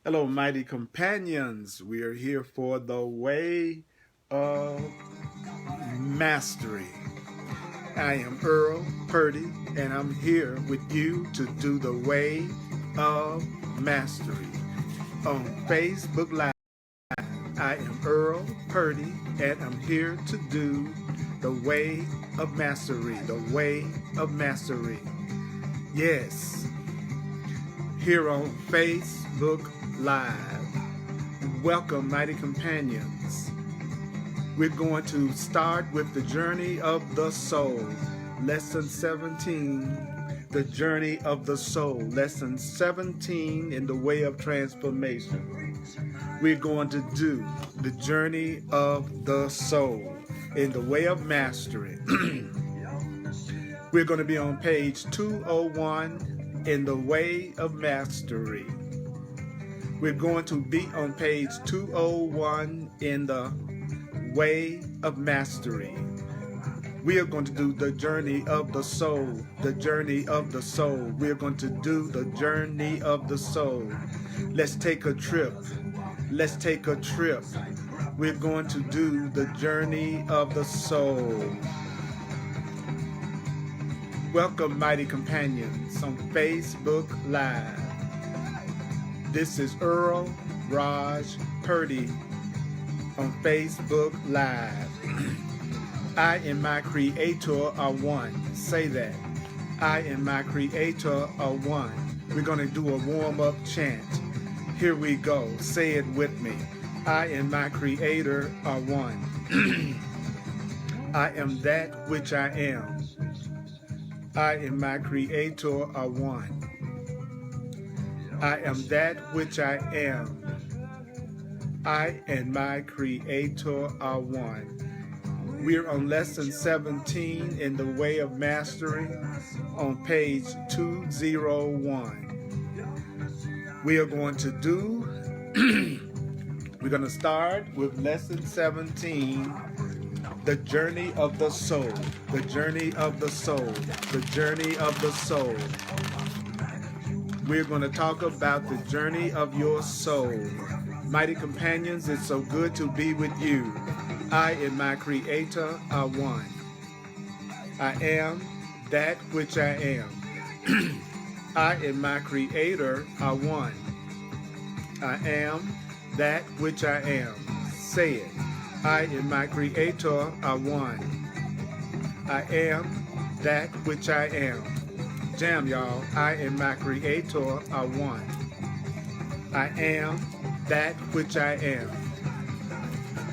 Hello, mighty companions. We are here for the way of mastery. I am Earl Purdy, and I'm here with you to do the way of mastery. On Facebook Live, I am Earl Purdy, and I'm here to do the way of mastery. The way of mastery. Yes, here on Facebook Live. Welcome, mighty companions. We're going to start with the journey of the soul. Lesson 17, the journey of the soul. Lesson 17 in the way of transformation. We're going to do the journey of the soul in the way of mastery. We're going to be on page 201 in the way of mastery. We're going to be on page 201 in the way of mastery. We are going to do the journey of the soul. The journey of the soul. We're going to do the journey of the soul. Let's take a trip. Let's take a trip. We're going to do the journey of the soul. Welcome, mighty companions, on Facebook Live. This is Earl Raj Purdy on Facebook Live. I and my Creator are one. Say that. I and my Creator are one. We're going to do a warm-up chant. Here we go. Say it with me. I and my Creator are one. I am that which I am. I and my Creator are one. I am that which I am. I and my Creator are one. We're on lesson 17 in the way of mastery on page 201. We are going to do, we're going to start with lesson 17, the journey of the soul. The journey of the soul. The journey of the soul. We're going to talk about the journey of your soul. Mighty companions, it's so good to be with you. I and my Creator are one. I am that which I am. I and my Creator are one. I am that which I am. Say it. I and my Creator are one. I am that which I am. Jam, y'all. I and my Creator are one. I am that which I am.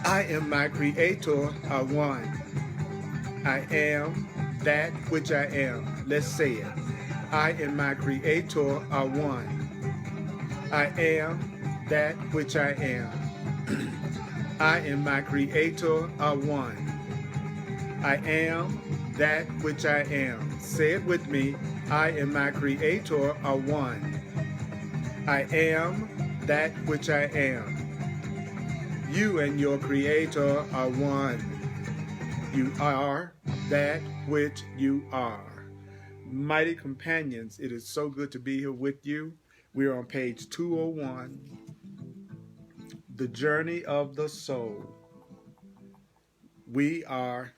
I and my Creator are one. I am that which I am. Let's say it. I and my Creator are one. I am that which I am. I and my Creator are one. I am that which I am. Say it with me. I and my Creator are one. I am that which I am. You and your Creator are one. You are that which you are. Mighty companions, it is so good to be here with you. We are on page 201, the journey of the soul. We are,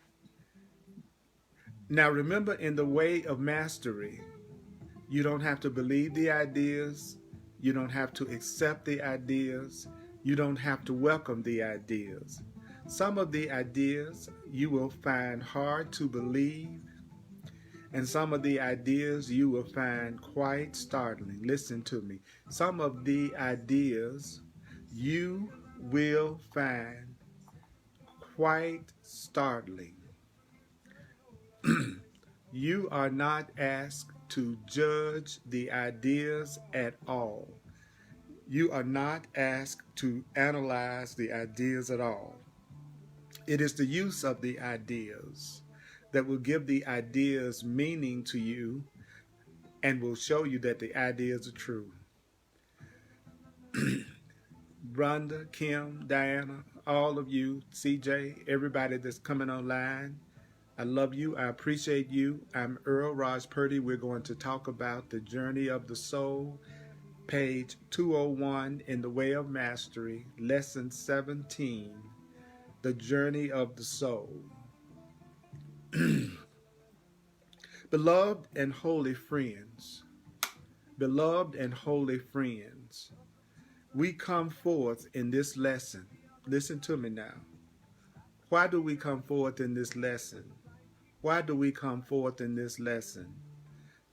now remember, in the way of mastery, you don't have to believe the ideas. You don't have to accept the ideas. You don't have to welcome the ideas. Some of the ideas you will find hard to believe, and some of the ideas you will find quite startling. Listen to me. Some of the ideas you will find quite startling. You are not asked to judge the ideas at all. You are not asked to analyze the ideas at all. It is the use of the ideas that will give the ideas meaning to you and will show you that the ideas are true. Rhonda, Kim, Diana, all of you, CJ, everybody that's coming online, I love you. I appreciate you. I'm Earl Raj Purdy. We're going to talk about the journey of the soul page 201 in the Way of Mastery, lesson 17, the journey of the soul. Beloved and holy friends, we come forth in this lesson. Listen to me now. Why do we come forth in this lesson? Why do we come forth in this lesson?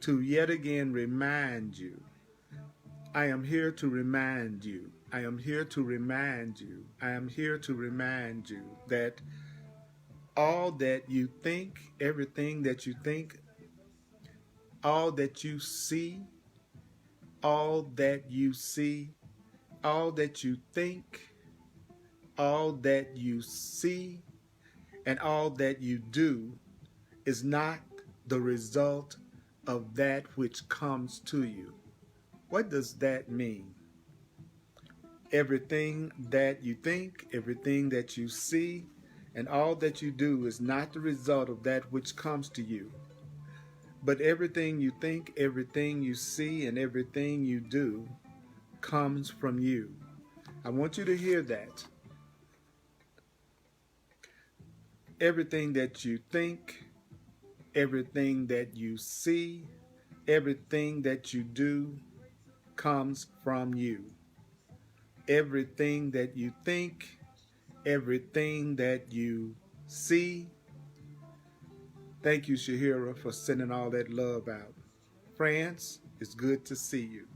To yet again remind you. I am here to remind you. I am here to remind you. I am here to remind you that all that you think, everything that you think, all that you see, all that you see, all that you think, all that you see, and all that you do is not the result of that which comes to you. What does that mean? Everything that you think, everything that you see, and all that you do is not the result of that which comes to you. But everything you think, everything you see, and everything you do comes from you. I want you to hear that. Everything that you think, everything that you see, everything that you do comes from you. Everything that you think, everything that you see. Thank you, Shahira, for sending all that love out. France, it's good to see you.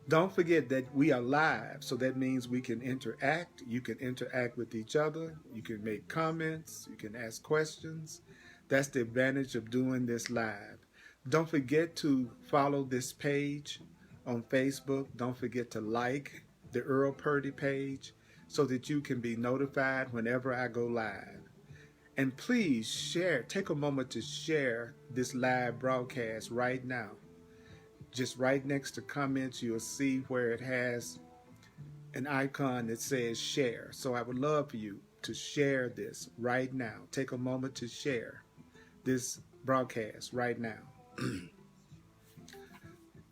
Don't forget that we are live, so that means we can interact. You can interact with each other. You can make comments. You can ask questions. That's the advantage of doing this live. Don't forget to follow this page on Facebook. Don't forget to like the Earl Purdy page so that you can be notified whenever I go live. And please share, take a moment to share this live broadcast right now. Just right next to comments, you'll see where it has an icon that says share. So I would love for you to share this right now. Take a moment to share this broadcast right now.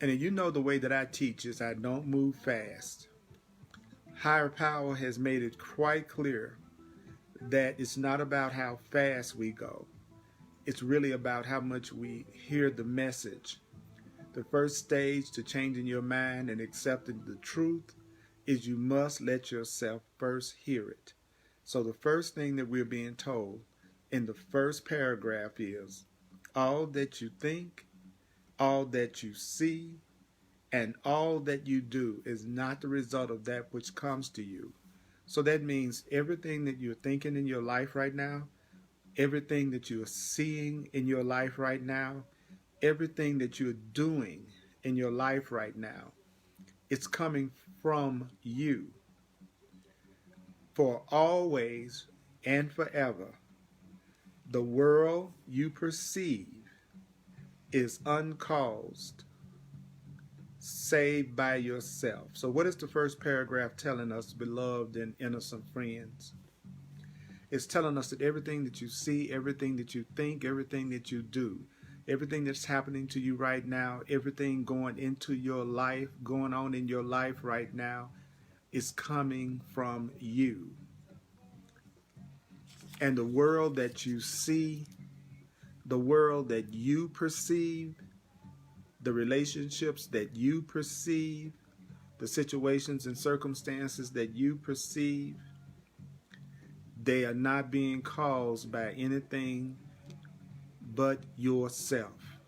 And you know the way that I teach is I don't move fast. Higher power has made it quite clear that it's not about how fast we go. It's really about how much we hear the message. The first stage to changing your mind and accepting the truth is you must let yourself first hear it. So the first thing that we're being told in the first paragraph is all that you think, all that you see, and all that you do is not the result of that which comes to you. So that means everything that you're thinking in your life right now, everything that you're seeing in your life right now, everything that you're doing in your life right now, it's coming from you. For always and forever, the world you perceive is uncaused, saved by yourself. So what is the first paragraph telling us, beloved and innocent friends? It's telling us that everything that you see, everything that you think, everything that you do, everything that's happening to you right now, everything going into your life, going on in your life right now, is coming from you. And the world that you see, the world that you perceive, the relationships that you perceive, the situations and circumstances that you perceive, they are not being caused by anything but yourself.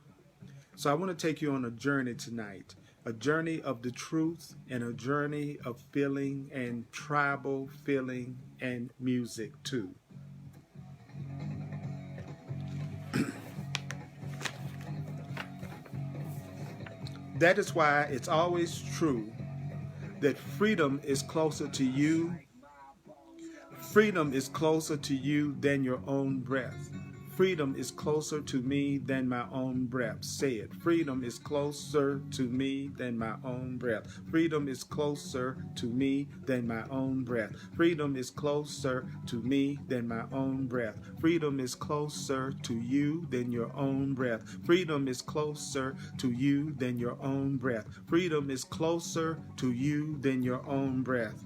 So I want to take you on a journey tonight, a journey of the truth and a journey of feeling and tribal feeling and music too. That is why it's always true that freedom is closer to you. Freedom is closer to you than your own breath. Freedom is closer to me than my own breath. Say it. Freedom is closer to me than my own breath. Freedom is closer to me than my own breath. Freedom is closer to me than my own breath. Freedom is closer to you than your own breath. Freedom is closer to you than your own breath. Freedom is closer to you than your own breath.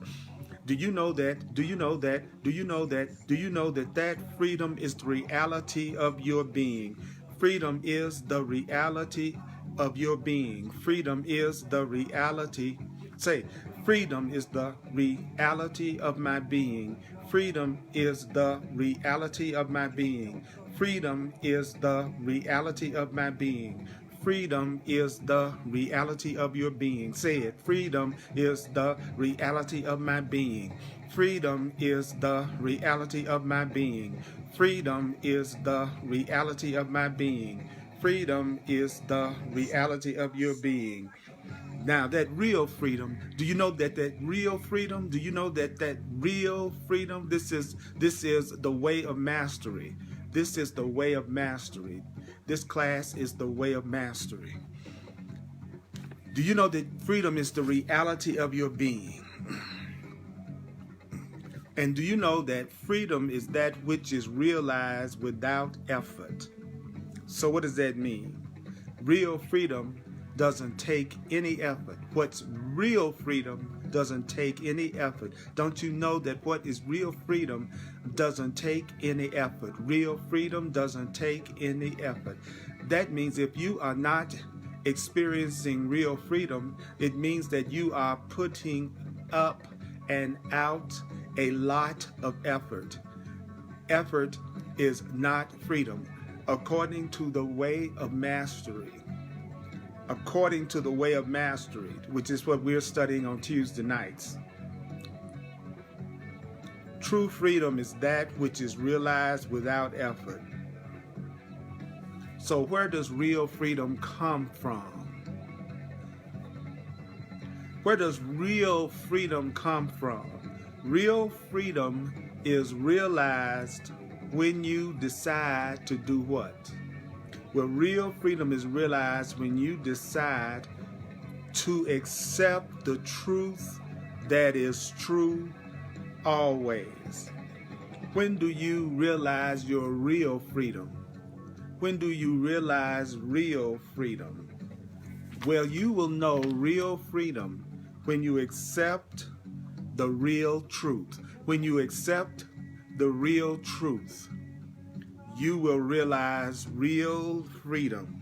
Do you know that? Do you know that? Do you know that? Do you know that that freedom is the reality of your being? Freedom is the reality of your being. Freedom is the reality. Say, freedom is the reality of my being. Freedom is the reality of my being. Freedom is the reality of my being. Freedom is the reality of your being. Say it. Freedom is the reality of my being. Freedom is the reality of my being. Freedom is the reality of my being. Freedom is the reality of your being. Now, that real freedom, do you know that real freedom? Do you know that real freedom? This is the way of mastery. This is the way of mastery. This class is the way of mastery. Do you know that freedom is the reality of your being? And do you know that freedom is that which is realized without effort? So what does that mean? Real freedom doesn't take any effort. What's real freedom doesn't take any effort. Don't you know that what is real freedom doesn't take any effort? Real freedom doesn't take any effort. That means if you are not experiencing real freedom, it means that you are putting up and out a lot of effort. Effort is not freedom, according to the way of mastery. According to the way of mastery, which is what we're studying on Tuesday nights. True freedom is that which is realized without effort. So where does real freedom come from? Where does real freedom come from? Real freedom is realized when you decide to do what? Well, real freedom is realized when you decide to accept the truth that is true always. When do you realize your real freedom? When do you realize real freedom? Well, you will know real freedom when you accept the real truth. When you accept the real truth, you will realize real freedom.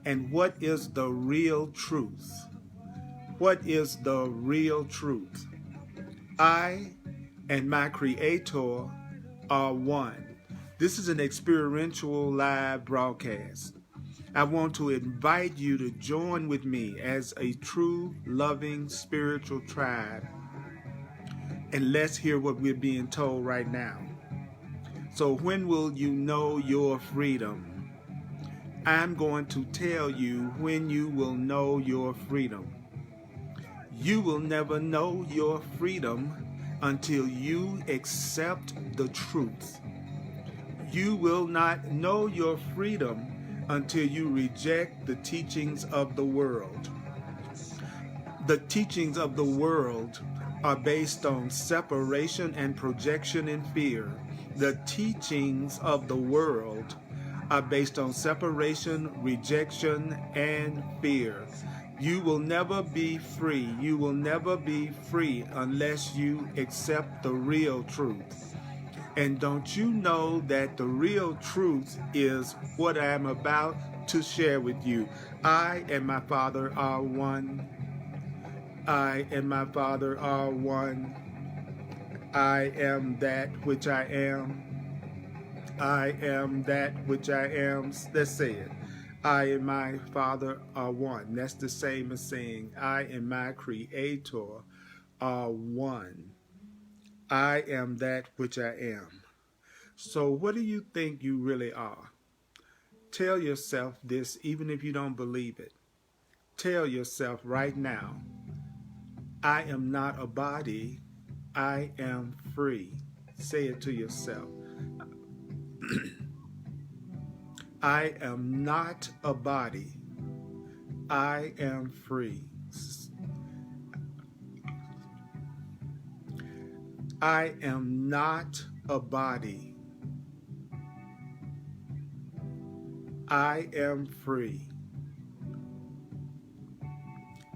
And what is the real truth? What is the real truth? I and my Creator are one. This is an experiential live broadcast. I want to invite you to join with me as a true, loving, spiritual tribe. And let's hear what we're being told right now. So when will you know your freedom? I'm going to tell you when you will know your freedom. You will never know your freedom until you accept the truth. You will not know your freedom until you reject the teachings of the world. The teachings of the world are based on separation and projection and fear. The teachings of the world are based on separation, rejection, and fear. You will never be free. You will never be free unless you accept the real truth. And don't you know that the real truth is what I am about to share with you? I and my Father are one. I and my Father are one. I am that which I am. I am that which I am. Let's say it. I and my Father are one. That's the same as saying I and my Creator are one. I am that which I am. So what do you think you really are? Tell yourself this even if you don't believe it. Tell yourself right now, I am not a body, I am free. Say it to yourself. I am not a body. I am free. I am not a body. I am free.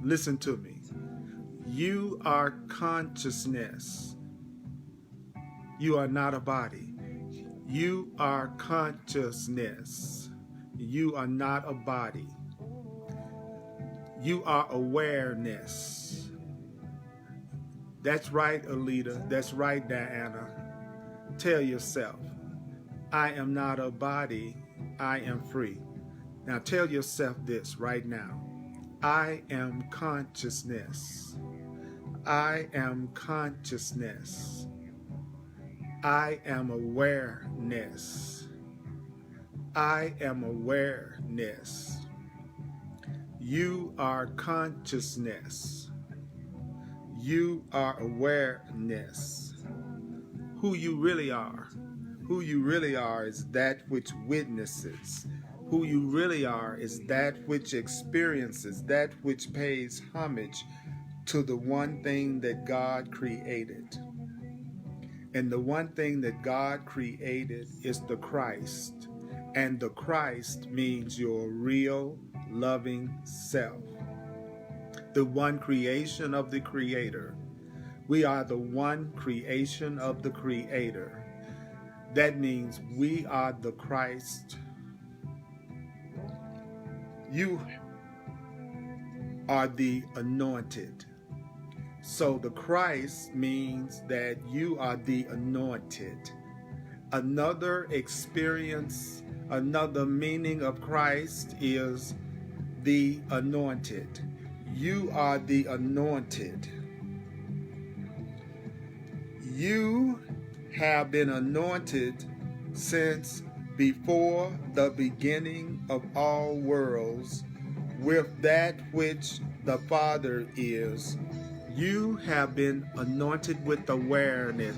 Listen to me. You are consciousness. You are not a body. You are consciousness. You are not a body. You are awareness. That's right, Alita. That's right, Diana. Tell yourself, I am not a body. I am free. Now tell yourself this right now. I am consciousness. I am consciousness. I am awareness. I am awareness. You are consciousness. You are awareness. Who you really are. Who you really are is that which witnesses. Who you really are is that which experiences, that which pays homage to the one thing that God created. And the one thing that God created is the Christ. And the Christ means your real, loving self. The one creation of the Creator. We are the one creation of the Creator. That means we are the Christ. You are the anointed. So the Christ means that you are the anointed. Another experience, another meaning of Christ is the anointed. You are the anointed. You have been anointed since before the beginning of all worlds with that which the Father is. You have been anointed with awareness.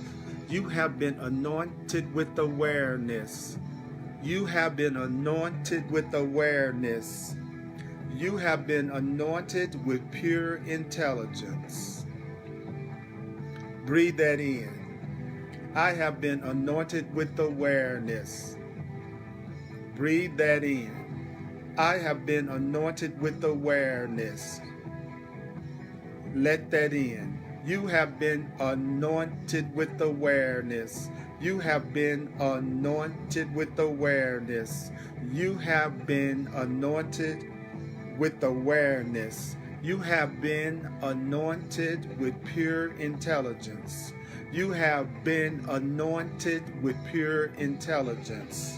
You have been anointed with awareness. You have been anointed with awareness. You have been anointed with pure intelligence. Breathe that in. I have been anointed with awareness. Breathe that in. I have been anointed with awareness. Let that in. You have been anointed with awareness. You have been anointed with awareness. You have been anointed with awareness. You have been anointed with pure intelligence. You have been anointed with pure intelligence.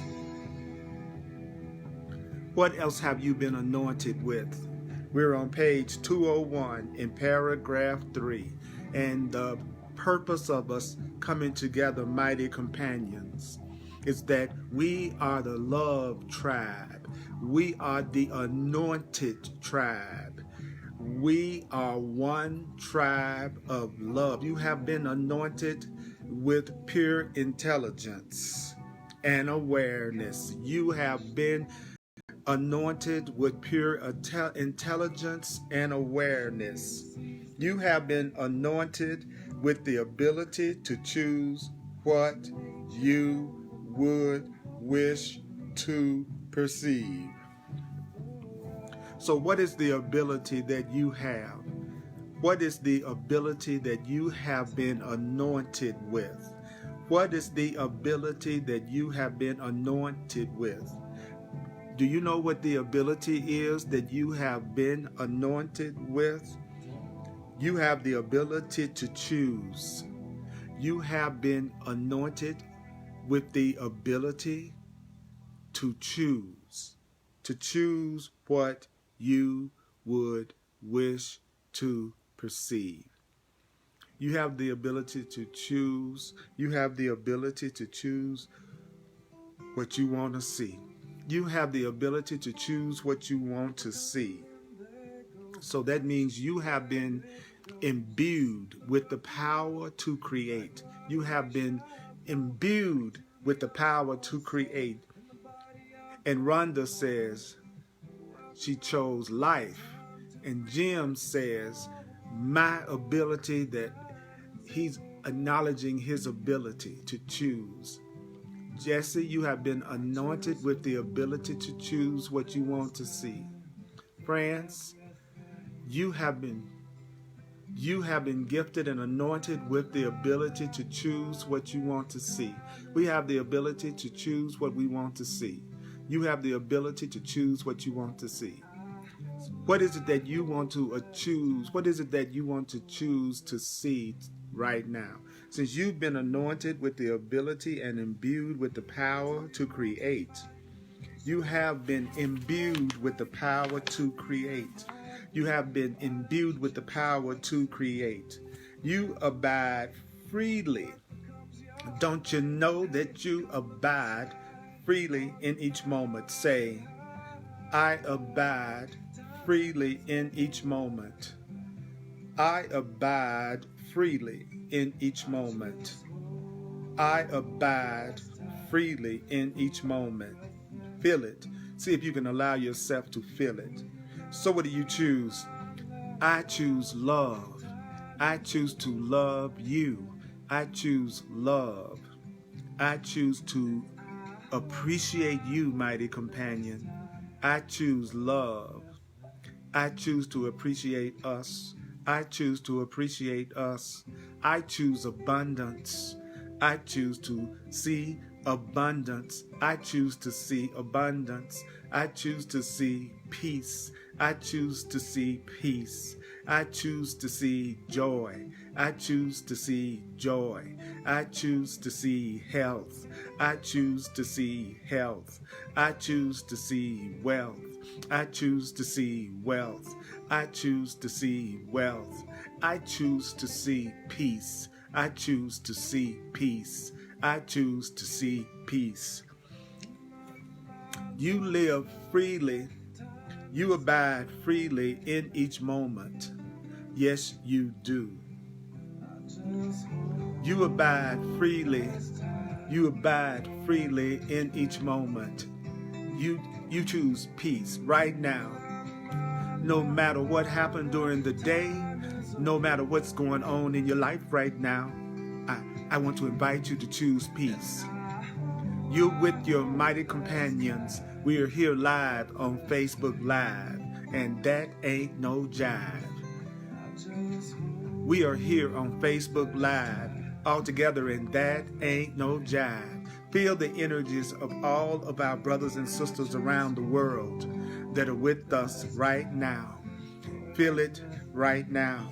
What else have you been anointed with? We're on page 201 in paragraph 3. And the purpose of us coming together, mighty companions, is that we are the love tribe. We are the anointed tribe. We are one tribe of love. You have been anointed with pure intelligence and awareness. You have been anointed with pure intelligence and awareness. You have been anointed with the ability to choose what you would wish to perceive. So what is the ability that you have? What is the ability that you have been anointed with? What is the ability that you have been anointed with? Do you know what the ability is that you have been anointed with? You have the ability to choose. You have been anointed with the ability to choose what you would wish to perceive. You have the ability to choose. You have the ability to choose what you want to see. You have the ability to choose what you want to see. So that means you have been imbued with the power to create. You have been imbued with the power to create. And Rhonda says she chose life. And Jim says my ability, that he's acknowledging his ability to choose. Jesse, you have been anointed with the ability to choose what you want to see. France, you have been gifted and anointed with the ability to choose what you want to see. We have the ability to choose what we want to see. You have the ability to choose what you want to see. What is it that you want to choose? What is it that you want to choose to see right now? Since you've been anointed with the ability and imbued with the power to create, you have been imbued with the power to create. You have been imbued with the power to create. You abide freely. Don't you know that you abide freely in each moment? Say, I abide freely in each moment. I abide freely in each moment. I abide freely in each moment. Feel it. See if you can allow yourself to feel it. So what do you choose? I choose love. I choose to love you. I choose love. I choose to appreciate you, mighty companion. I choose love. I choose to appreciate us. I choose to appreciate us. I choose abundance. I choose to see abundance. I choose to see abundance. I choose to see peace. I choose to see peace. I choose to see joy. I choose to see joy. I choose to see health. I choose to see health. I choose to see wealth. I choose to see wealth. I choose to see wealth. I choose to see peace. I choose to see peace. I choose to see peace. You live freely. You abide freely in each moment. Yes, you do. You abide freely. You abide freely in each moment. You choose peace right now. No matter what happened during the day, no matter what's going on in your life right now, I want to invite you to choose peace. You're with your mighty companions. We are here live on Facebook Live, and that ain't no jive. We are here on Facebook Live all together, and that ain't no jive. Feel the energies of all of our brothers and sisters around the world that are with us right now. Feel it right now.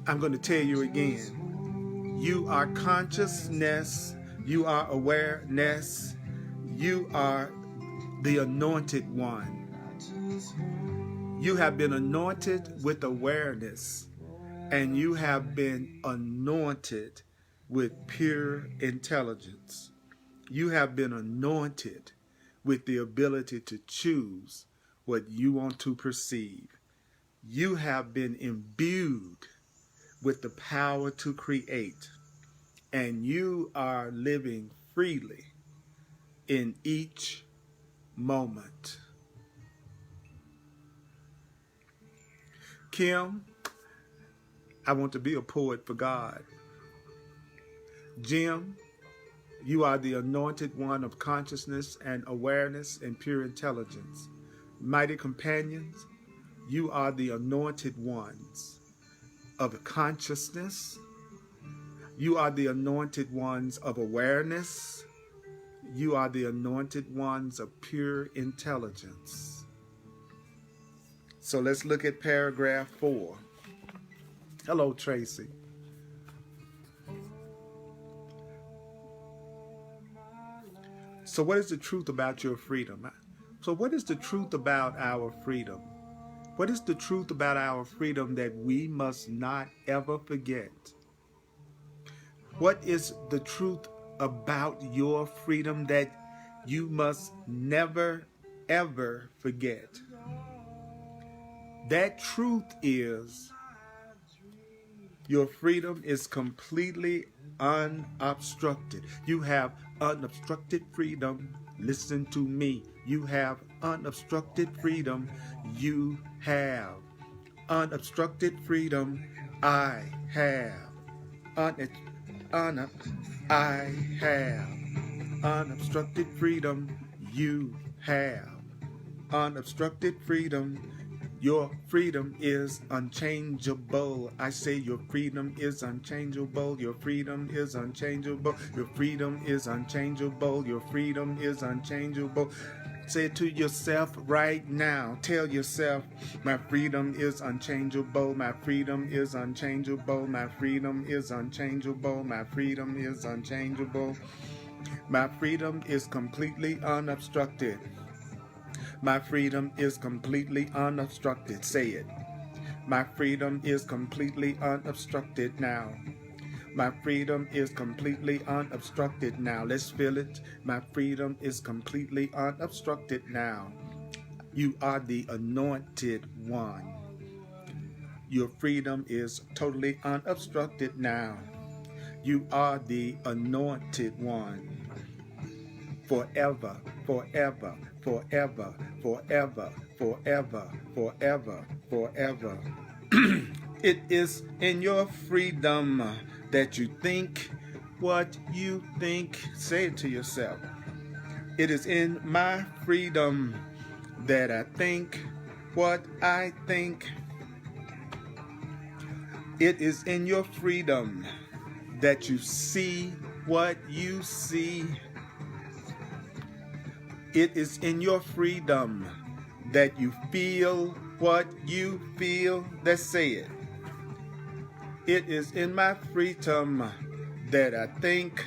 I'm going to tell you again. You are consciousness. You are awareness. You are the anointed one. You have been anointed with awareness, and you have been anointed with pure intelligence. You have been anointed with the ability to choose what you want to perceive. You have been imbued with the power to create, and you are living freely in each moment. Kim, I want to be a poet for God. Jim, you are the anointed one of consciousness and awareness and pure intelligence. Mighty companions, you are the anointed ones of consciousness. You are the anointed ones of awareness. You are the anointed ones of pure intelligence. So let's look at paragraph 4. Hello, Tracy. So what is the truth about your freedom? So what is the truth about our freedom? What is the truth about our freedom that we must not ever forget? What is the truth about your freedom that you must never, ever forget? That truth is Your freedom is completely unobstructed. You have unobstructed freedom. Listen to me. You have unobstructed freedom. You have unobstructed freedom. I have. I have unobstructed freedom. You have unobstructed freedom. Your freedom is unchangeable. I say your freedom is unchangeable. Your freedom is unchangeable. Your freedom is unchangeable. Your freedom is unchangeable. Say it to yourself right now. Tell yourself, my freedom is unchangeable. My freedom is unchangeable. My freedom is unchangeable. My freedom is unchangeable. My freedom is completely unobstructed. My freedom is completely unobstructed. Say it. My freedom is completely unobstructed now. My freedom is completely unobstructed now. Let's feel it. My freedom is completely unobstructed now. You are the anointed one. Your freedom is totally unobstructed now. You are the anointed one. Forever, forever, forever, forever, forever, forever, forever. It is in your freedom that you think what you think. Say it to yourself. It is in my freedom that I think what I think. It is in your freedom that you see what you see. It is in your freedom that you feel what you feel. Let's say it. It is in my freedom that I think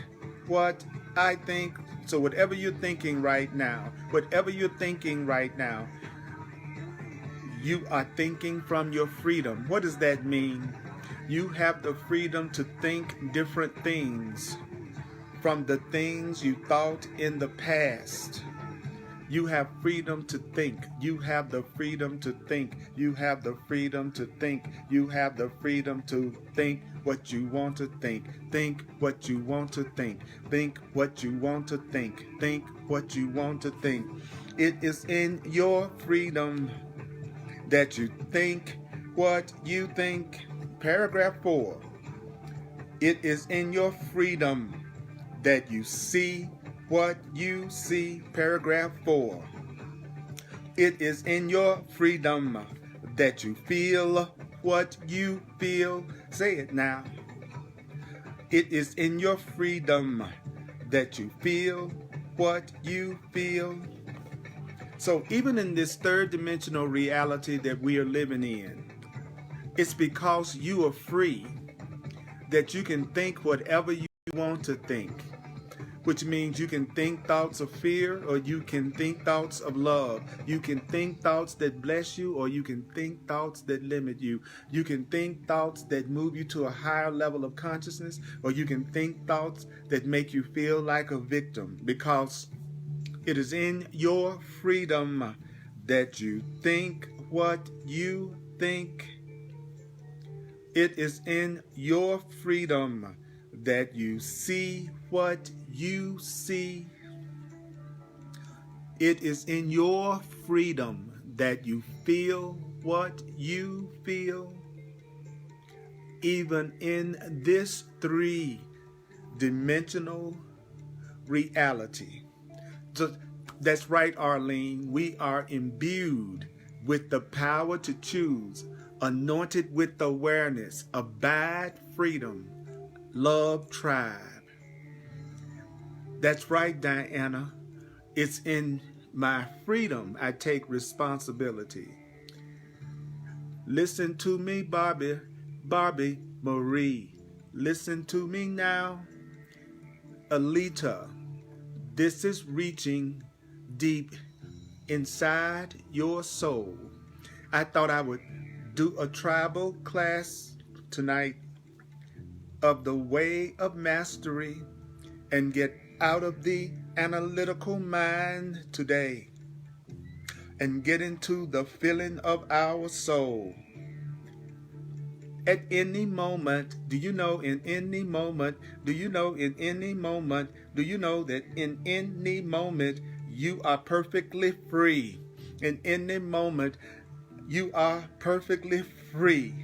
what I think. So whatever you're thinking right now, you are thinking from your freedom. What does that mean? You have the freedom to think different things from the things you thought in the past. You have freedom to think. You have the freedom to think. You have the freedom to think. You have the freedom to think what you want to think. Think what you want to think. Think what you want to think. Think what you want to think. It is in your freedom that you think what you think. Paragraph 4. It is in your freedom that you see what you see. Paragraph 4. It is in your freedom that you feel what you feel. Say it now. It is in your freedom that you feel what you feel. So even in this third dimensional reality that we are living in, it's because you are free that you can think whatever you want to think, which means you can think thoughts of fear or you can think thoughts of love. You can think thoughts that bless you or you can think thoughts that limit you. You can think thoughts that move you to a higher level of consciousness or you can think thoughts that make you feel like a victim, because it is in your freedom that you think what you think. It is in your freedom that you see what you see. It is in your freedom that you feel what you feel. Even in this three-dimensional reality. So that's right, Arlene. We are imbued with the power to choose, anointed with awareness, abide, freedom, love, tribe. That's right, Diana. It's in my freedom I take responsibility. Listen to me, Barbie Marie. Listen to me now. Alita, this is reaching deep inside your soul. I thought I would do a tribal class tonight of the way of mastery and get out of the analytical mind today and get into the feeling of our soul. At any moment, do you know in any moment, do you know in any moment, do you know that in any moment you are perfectly free? In any moment, you are perfectly free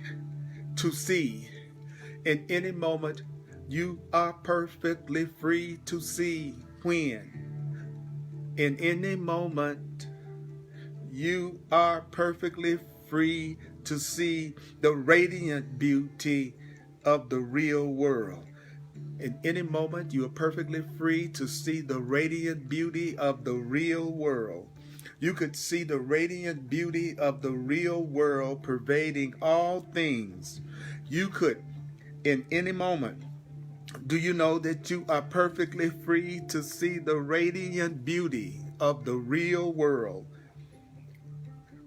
to see. In any moment, you are perfectly free to see. When? In any moment, you are perfectly free to see the radiant beauty of the real world. In any moment, you are perfectly free to see the radiant beauty of the real world. You could see the radiant beauty of the real world pervading all things. You could, in any moment, do you know that you are perfectly free to see the radiant beauty of the real world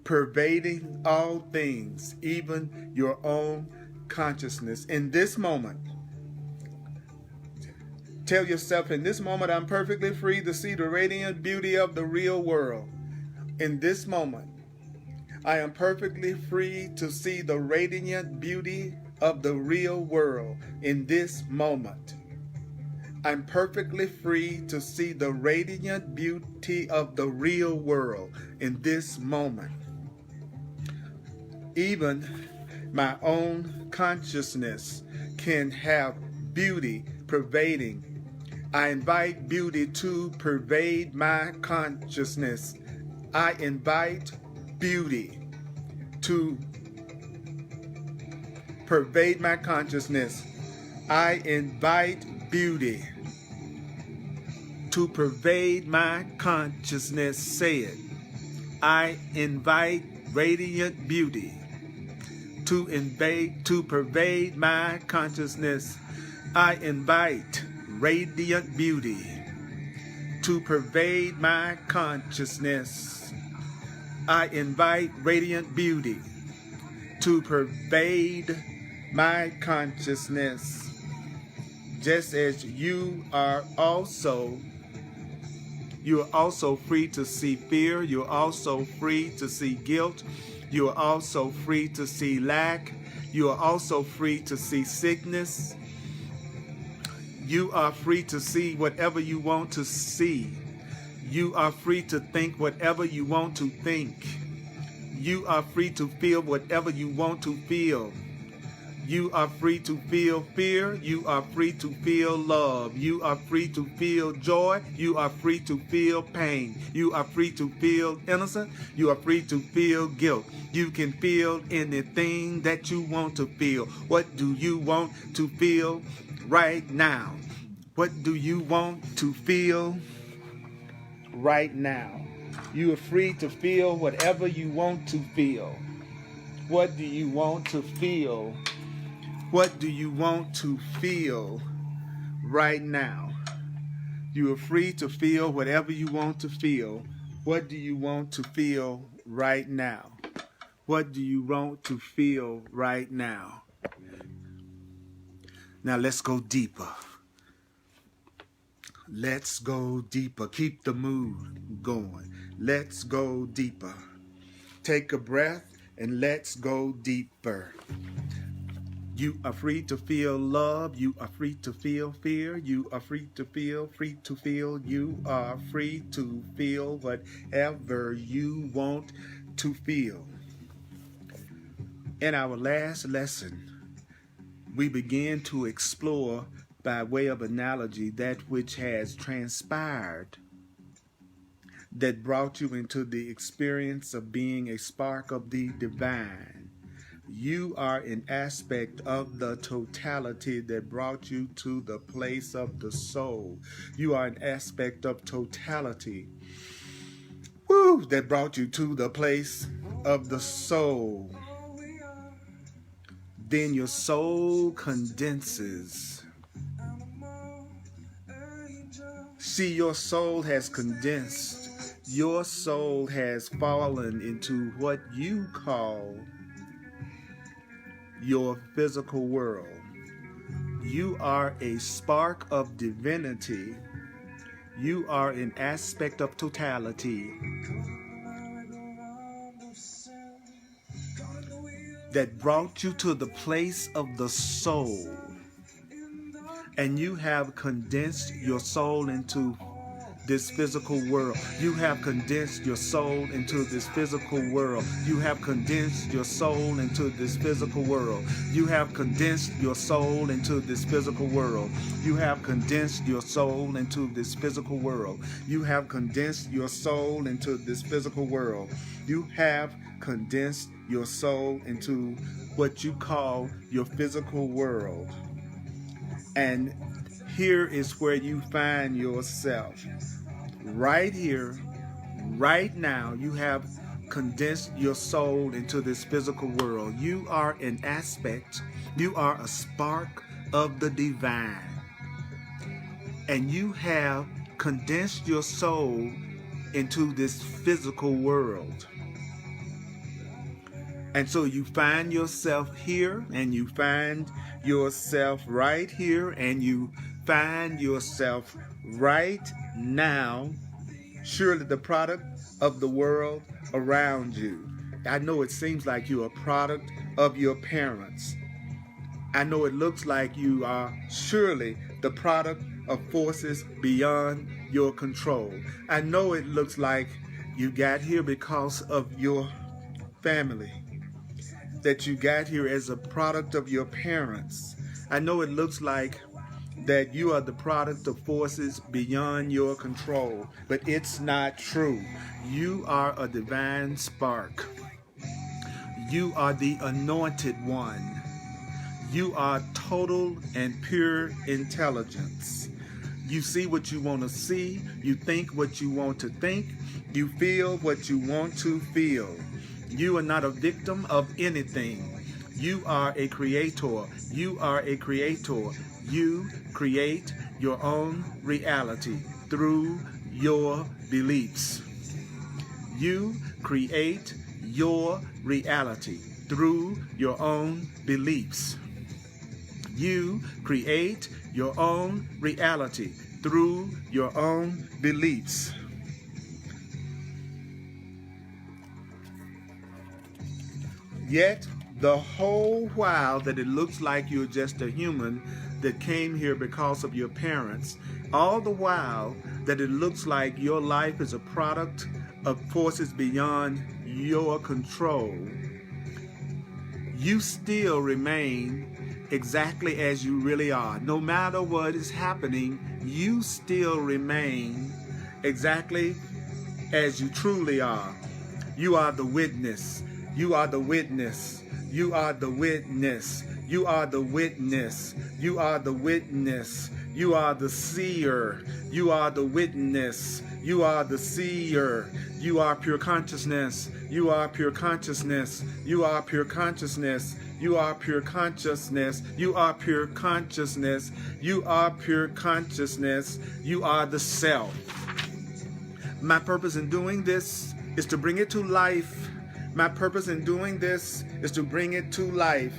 pervading all things, even your own consciousness? In this moment, tell yourself, in this moment, I'm perfectly free to see the radiant beauty of the real world. In this moment, I am perfectly free to see the radiant beauty of the real world. In this moment, I'm perfectly free to see the radiant beauty of the real world. In this moment, even my own consciousness can have beauty pervading. I invite beauty to pervade my consciousness. I invite beauty to pervade my consciousness. I invite beauty to pervade my consciousness. Say it. I invite radiant beauty to pervade my consciousness. I invite radiant beauty to pervade my consciousness. I invite radiant beauty to pervade my consciousness. Just as you are also free to see fear. You're also free to see guilt. You are also free to see lack. You are also free to see sickness. You are free to see whatever you want to see. You are free to think whatever you want to think. You are free to feel whatever you want to feel. You are free to feel fear. You are free to feel love. You are free to feel joy. You are free to feel pain. You are free to feel innocent. You are free to feel guilt. You can feel anything that you want to feel. What do you want to feel right now? What do you want to feel right now? You are free to feel whatever you want to feel. What do you want to feel? What do you want to feel right now? You are free to feel whatever you want to feel. What do you want to feel right now? What do you want to feel right now? Now let's go deeper. Let's go deeper. Keep the mood going. Let's go deeper. Take a breath and let's go deeper. You are free to feel love. You are free to feel fear. You are free to feel. You are free to feel whatever you want to feel. In our last lesson, we began to explore, by way of analogy, that which has transpired that brought you into the experience of being a spark of the divine. You are an aspect of the totality that brought you to the place of the soul. You are an aspect of totality, that brought you to the place of the soul. Then your soul condenses. See, your soul has condensed. Your soul has fallen into what you call your physical world. You are a spark of divinity. You are an aspect of totality. that brought you to the place of the soul, and you have condensed your soul into this physical world. You have condensed your soul into this physical world. You have condensed your soul into this physical world. You have condensed your soul into this physical world. You have condensed your soul into this physical world. You have condensed your soul into this physical world. You have condensed your soul into what you call your physical world. And here is where you find yourself. Right here, right now, you have condensed your soul into this physical world. You are an aspect, you are a spark of the divine. And you have condensed your soul into this physical world. And so you find yourself here, and you find yourself right here, and you find yourself right now, surely the product of the world around you. I know it seems like you're a product of your parents. I know it looks like you are surely the product of forces beyond your control. I know it looks like you got here because of your family, that you got here as a product of your parents. I know it looks like that you are the product of forces beyond your control, but it's not true. You are a divine spark. You are the anointed one. You are total and pure intelligence. You see what you want to see. You think what you want to think. You feel what you want to feel. You are not a victim of anything. You are a creator. You are a creator. You create your own reality through your beliefs. You create your reality through your own beliefs. You create your own reality through your own beliefs. Yet, the whole while that it looks like you're just a human that came here because of your parents, all the while that it looks like your life is a product of forces beyond your control, you still remain exactly as you really are. No matter what is happening, you still remain exactly as you truly are. You are the witness. You are the witness. You are the witness. You are the witness. You are the witness. You are the seer. You are the witness. You are the seer. You are pure consciousness. You are pure consciousness. You are pure consciousness. You are pure consciousness. You are pure consciousness. You are pure consciousness. You are the self. My purpose in doing this is to bring it to life. My purpose in doing this is to bring it to life.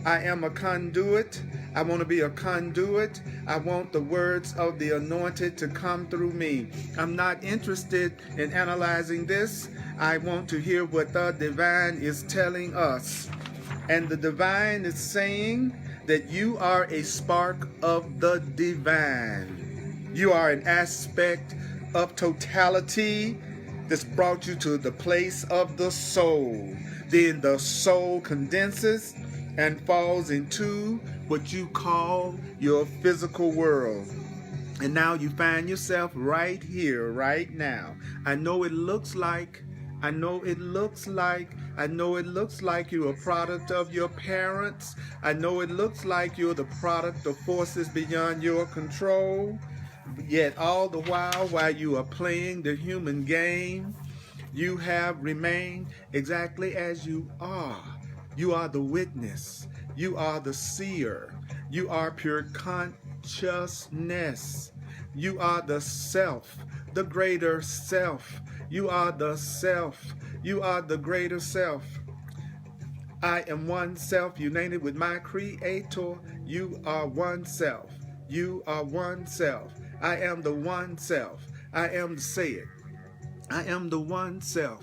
I am a conduit. I want to be a conduit. I want the words of the anointed to come through me. I'm not interested in analyzing this. I want to hear what the divine is telling us. And the divine is saying that you are a spark of the divine. You are an aspect of totality that's brought you to the place of the soul. Then the soul condenses and falls into what you call your physical world. And now you find yourself right here, right now. I know it looks like you're a product of your parents. I know it looks like you're the product of forces beyond your control. Yet all the while you are playing the human game, you have remained exactly as you are. You are the witness. You are the seer. You are pure consciousness. You are the self, the greater self. You are the self. You are the greater self. I am one self united with my creator. You are one self. You are one self. I am the one self. I am the say it. I am the one self.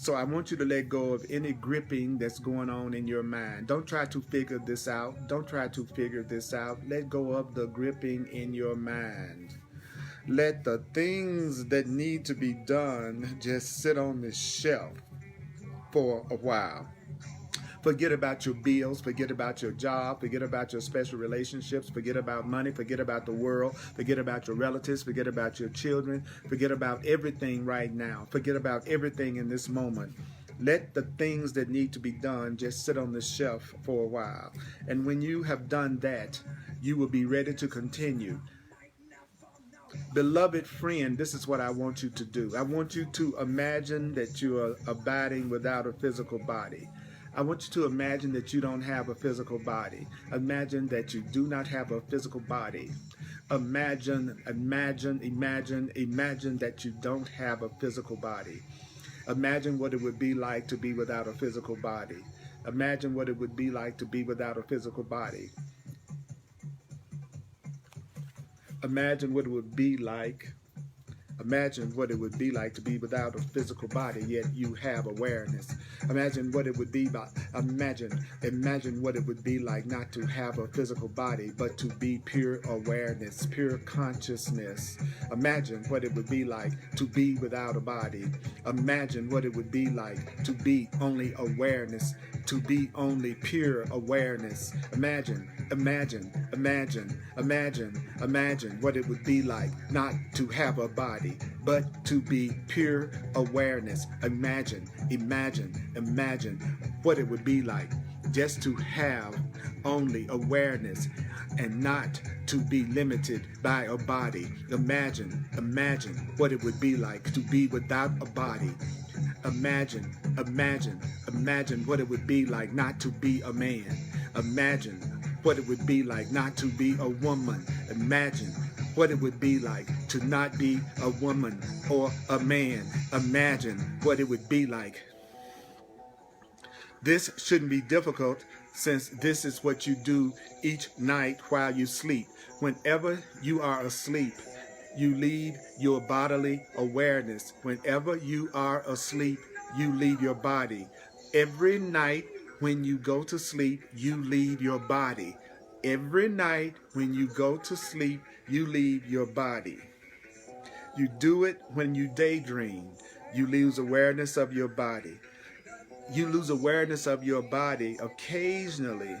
So I want you to let go of any gripping that's going on in your mind. Don't try to figure this out. Don't try to figure this out. Let go of the gripping in your mind. Let the things that need to be done just sit on the shelf for a while. Forget about your bills, forget about your job, forget about your special relationships, forget about money, forget about the world, forget about your relatives, forget about your children, forget about everything right now, forget about everything in this moment. Let the things that need to be done just sit on the shelf for a while. And when you have done that, you will be ready to continue. Beloved friend, this is what I want you to do. I want you to imagine that you are abiding without a physical body. I want you to imagine that you don't have a physical body. Imagine that you do not have a physical body. Imagine that you don't have a physical body. Imagine what it would be like to be without a physical body. Imagine what it would be like to be without a physical body. Imagine what it would be like. Imagine what it would be like to be without a physical body, yet you have awareness. Imagine what it would be like. Imagine what it would be like not to have a physical body, but to be pure awareness, pure consciousness. Imagine what it would be like to be without a body. Imagine what it would be like to be only awareness, to be only pure awareness. Imagine what it would be like not to have a body, but to be pure awareness. Imagine what it would be like just to have only awareness and not to be limited by a body. Imagine what it would be like to be without a body. Imagine what it would be like not to be a man. Imagine what it would be like not to be a woman. Imagine what it would be like to not be a woman or a man. Imagine what it would be like. This shouldn't be difficult, since this is what you do each night while you sleep. Whenever you are asleep, you leave your bodily awareness. Whenever you are asleep, you leave your body. Every night when you go to sleep, you leave your body. Every night when you go to sleep, you leave your body. You do it when you daydream. You lose awareness of your body. You lose awareness of your body occasionally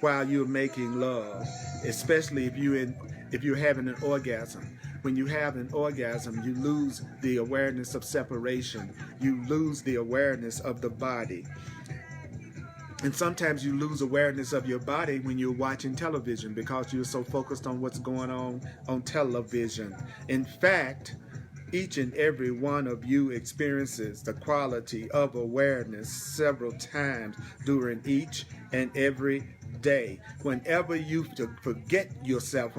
while you're making love, especially if you're having an orgasm. When you have an orgasm, you lose the awareness of separation. You lose the awareness of the body. And sometimes you lose awareness of your body when you're watching television because you're so focused on what's going on television. In fact, each and every one of you experiences the quality of awareness several times during each and every day. Whenever you forget yourself,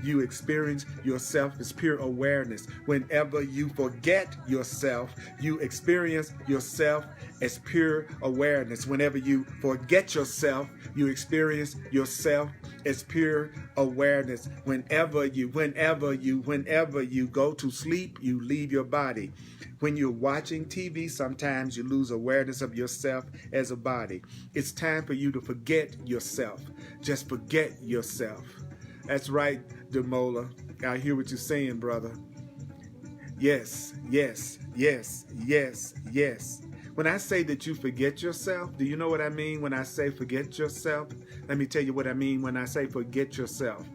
you experience yourself as pure awareness. Whenever you forget yourself, you experience yourself as pure awareness. Whenever you forget yourself, you experience yourself as pure awareness. Whenever you go to sleep, you leave your body. When you're watching TV, sometimes you lose awareness of yourself as a body. It's time for you to forget yourself. Just forget yourself. That's right, Demola. I hear what you're saying, brother. Yes. When I say that you forget yourself, do you know what I mean when I say forget yourself? Let me tell you what I mean when I say forget yourself.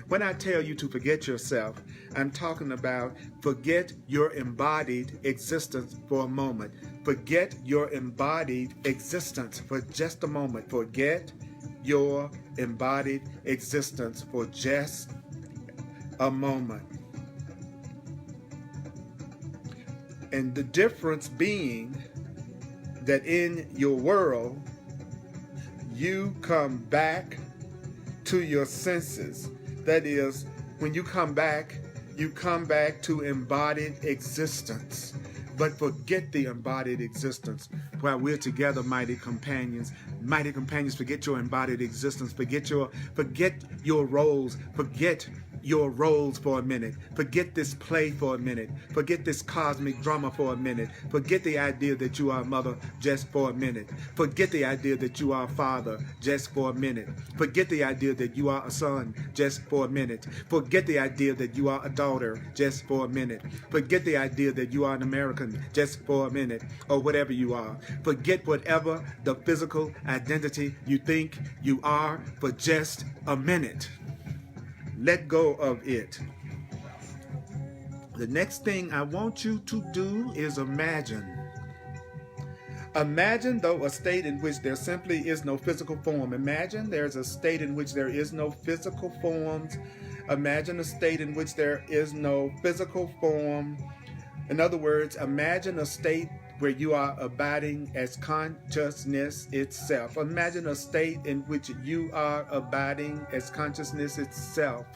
When I tell you to forget yourself, I'm talking about forget your embodied existence for a moment. Forget your embodied existence for just a moment. Forget your embodied existence for just a moment. And the difference being that in your world, you come back to your senses. That is, when you come back to embodied existence. But forget the embodied existence while we're together, mighty companions. Mighty companions, forget your embodied existence. Forget your roles. Forget your roles for a minute. Forget this play for a minute. Forget this cosmic drama for a minute. Forget the idea that you are a mother just for a minute. Forget the idea that you are a father just for a minute. Forget the idea that you are a son just for a minute. Forget the idea that you are a daughter just for a minute. Forget the idea that you are an American just for a minute, or whatever you are. Forget whatever the physical identity you think you are for just a minute. Let go of it. The next thing I want you to do is imagine. Imagine, though, a state in which there simply is no physical form. Imagine there's a state in which there is no physical forms. Imagine a state in which there is no physical form. In other words, imagine a state where you are abiding as consciousness itself. Imagine a state in which you are abiding as consciousness itself.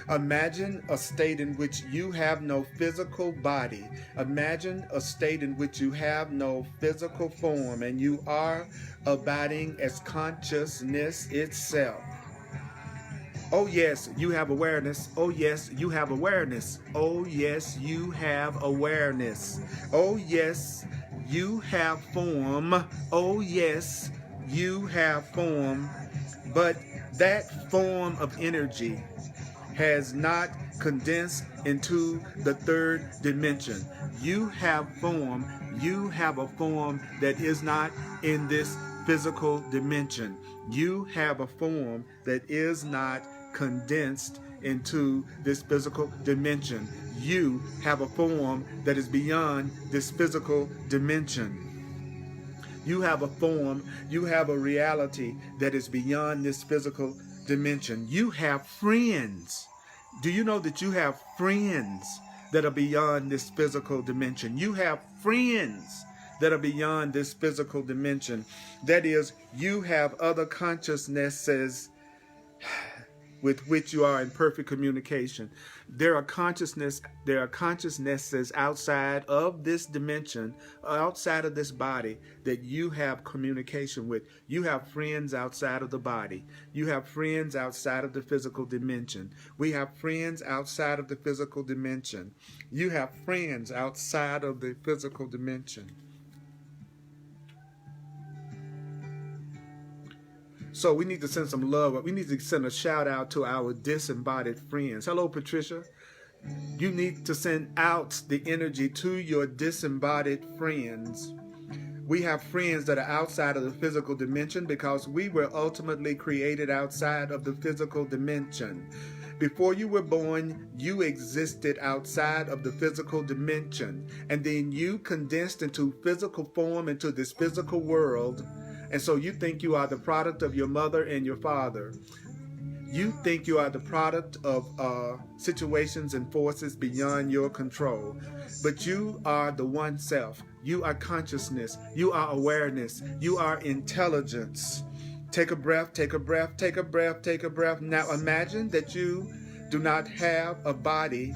Imagine a state in which you have no physical body. Imagine a state in which you have no physical form and you are abiding as consciousness itself. Oh yes, you have awareness. Oh yes, you have awareness. Oh yes, you have awareness. Oh yes, you have form. Oh yes, you have form. But that form of energy has not condensed into the third dimension. You have form. You have a form that is not in this physical dimension. You have a form that is not condensed into this physical dimension. You have a form that is beyond this physical dimension. You have a form, you have a reality that is beyond this physical dimension. You have friends. Do you know that you have friends that are beyond this physical dimension? You have friends that are beyond this physical dimension. That is, you have other consciousnesses with which you are in perfect communication. There are consciousnesses outside of this dimension, outside of this body, that you have communication with. You have friends outside of the body. You have friends outside of the physical dimension. We have friends outside of the physical dimension. You have friends outside of the physical dimension. So we need to send some love. We need to send a shout out to our disembodied friends. Hello, Patricia. You need to send out the energy to your disembodied friends. We have friends that are outside of the physical dimension because we were ultimately created outside of the physical dimension. Before you were born, you existed outside of the physical dimension. And then you condensed into physical form, into this physical world. And so you think you are the product of your mother and your father. You think you are the product of situations and forces beyond your control. But you are the one self. You are consciousness. You are awareness. You are intelligence. Take a breath, take a breath, take a breath, take a breath. Now imagine that you do not have a body.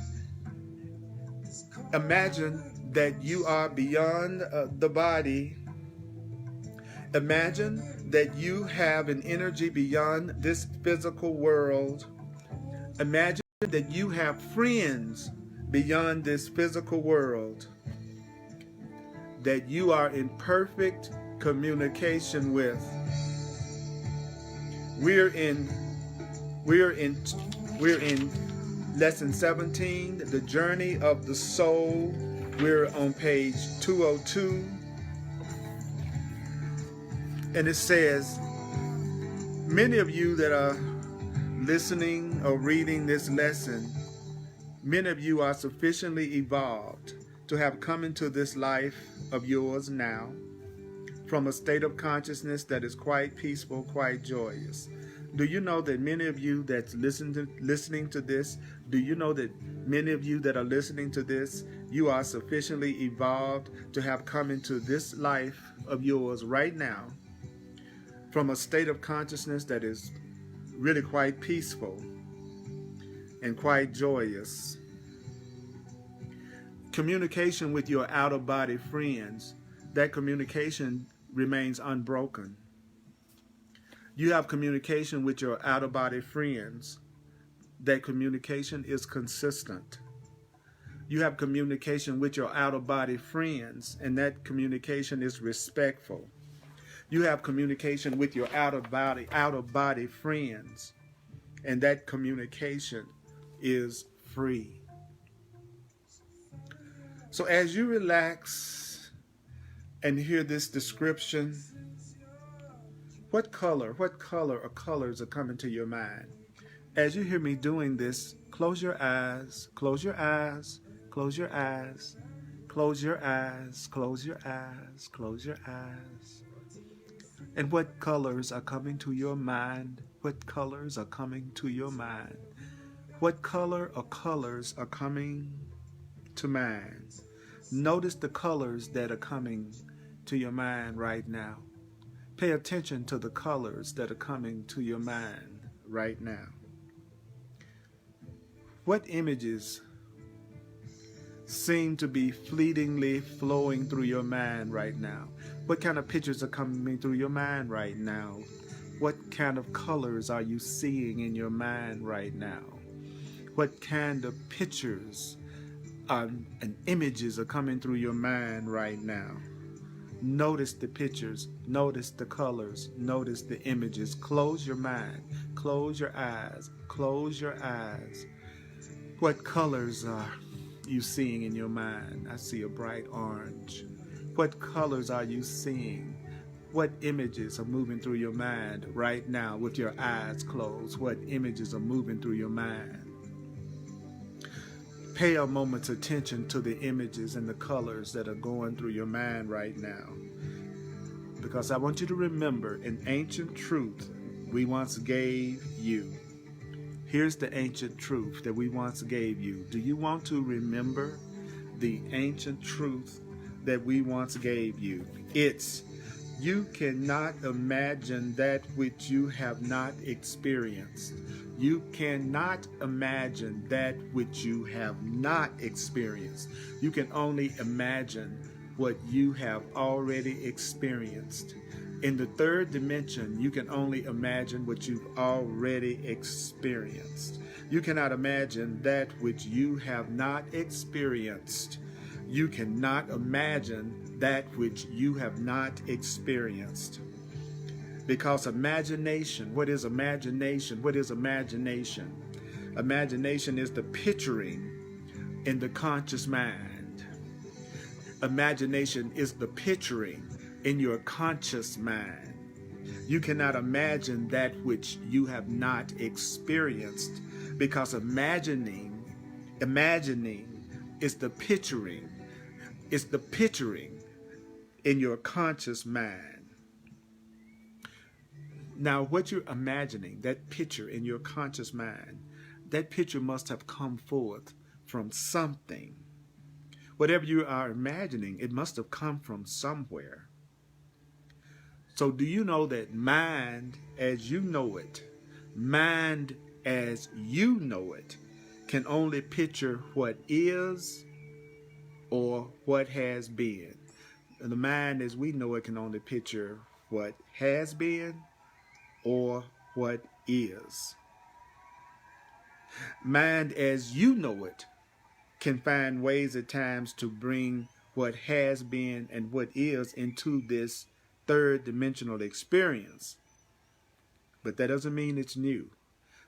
Imagine that you are beyond the body. Imagine that you have an energy beyond this physical world. Imagine that you have friends beyond this physical world that you are in perfect communication with. We're in lesson 17, the journey of the soul. We're on page 202. And it says, many of you that are listening or reading this lesson, many of you are sufficiently evolved to have come into this life of yours now from a state of consciousness that is quite peaceful, quite joyous. Do you know that many of you that's listening to this, do you know that many of you that are listening to this, you are sufficiently evolved to have come into this life of yours right now from a state of consciousness that is really quite peaceful and quite joyous. Communication with your out-of-body friends, that communication remains unbroken. You have communication with your out-of-body friends. that communication is consistent. You have communication with your out-of-body friends, and that communication is respectful. You have communication with your out-of-body friends, and that communication is free. So as you relax and hear this description, what color or colors are coming to your mind? As you hear me doing this, close your eyes, close your eyes, close your eyes, close your eyes, close your eyes, close your eyes. And what colors are coming to your mind? What colors are coming to your mind? What color or colors are coming to mind? Notice the colors that are coming to your mind right now. Pay attention to the colors that are coming to your mind right now. What images seem to be fleetingly flowing through your mind right now? What kind of pictures are coming through your mind right now? What kind of colors are you seeing in your mind right now? What kind of pictures and images are coming through your mind right now? Notice the pictures, notice the colors, notice the images. Close your mind, close your eyes, close your eyes. What colors are you seeing in your mind? I see a bright orange. What colors are you seeing? What images are moving through your mind right now with your eyes closed? What images are moving through your mind? Pay a moment's attention to the images and the colors that are going through your mind right now. Because I want you to remember an ancient truth we once gave you. Here's the ancient truth that we once gave you. Do you want to remember the ancient truth that we once gave you? It's, you cannot imagine that which you have not experienced. You cannot imagine that which you have not experienced. You can only imagine what you have already experienced. In the third dimension, you can only imagine what you've already experienced. You cannot imagine that which you have not experienced. You cannot imagine that which you have not experienced. Because imagination, what is imagination? What is imagination? Imagination is the picturing in the conscious mind. Imagination is the picturing in your conscious mind. You cannot imagine that which you have not experienced, because imagining is the picturing. It's the picturing in your conscious mind. Now, what you're imagining, that picture in your conscious mind, that picture must have come forth from something. Whatever you are imagining, it must have come from somewhere. So do you know that mind as you know it, can only picture what is or what has been? And the mind as we know it can only picture what has been or what is. Mind as you know it can find ways at times to bring what has been and what is into this third dimensional experience, but that doesn't mean it's new.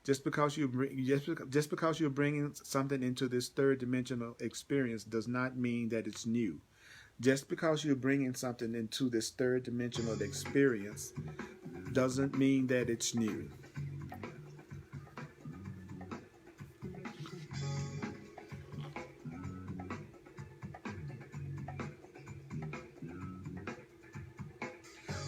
Just because you're bringing something into this third dimensional experience does not mean that it's new. Just because you're bringing something into this third dimensional experience doesn't mean that it's new.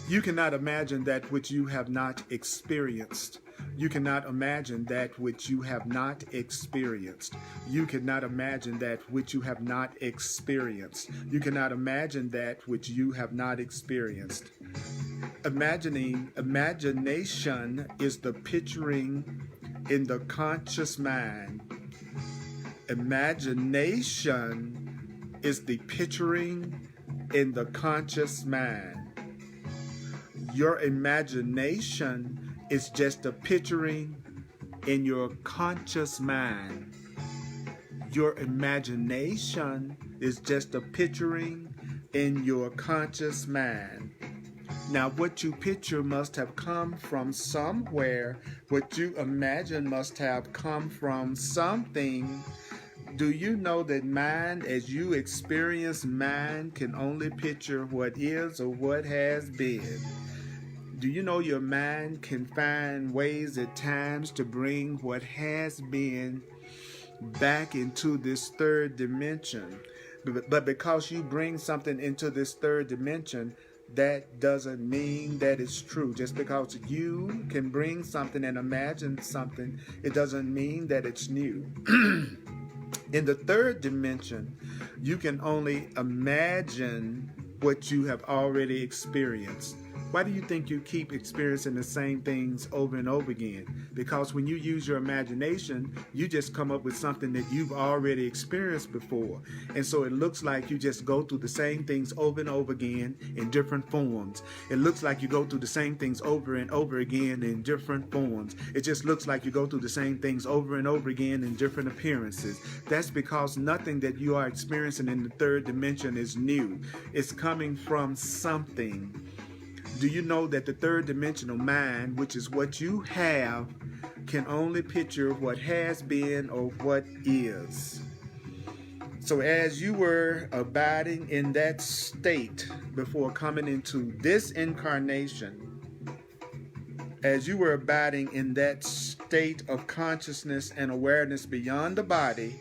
You cannot imagine that which you have not experienced. You cannot imagine that which you have not experienced. You cannot imagine that which you have not experienced. You cannot imagine that which you have not experienced. Imagination is the picturing in the conscious mind. Imagination is the picturing in the conscious mind. Your imagination is just a picturing in your conscious mind. Your imagination is just a picturing in your conscious mind. Now, what you picture must have come from somewhere. What you imagine must have come from something. Do you know that mind, as you experience mind, can only picture what is or what has been? Do you know your mind can find ways at times to bring what has been back into this third dimension? But because you bring something into this third dimension, that doesn't mean that it's true. Just because you can bring something and imagine something, it doesn't mean that it's new. In the third dimension, you can only imagine what you have already experienced. Why do you think you keep experiencing the same things over and over again? Because when you use your imagination, you just come up with something that you've already experienced before. And so it looks like you just go through the same things over and over again in different forms. It looks like you go through the same things over and over again in different forms. It just looks like you go through the same things over and over again in different appearances. That's because nothing that you are experiencing in the third dimension is new. It's coming from something. Do you know that the third dimensional mind, which is what you have, can only picture what has been or what is? So as you were abiding in that state before coming into this incarnation, as you were abiding in that state of consciousness and awareness beyond the body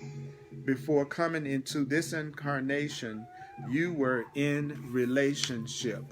before coming into this incarnation, you were in relationship.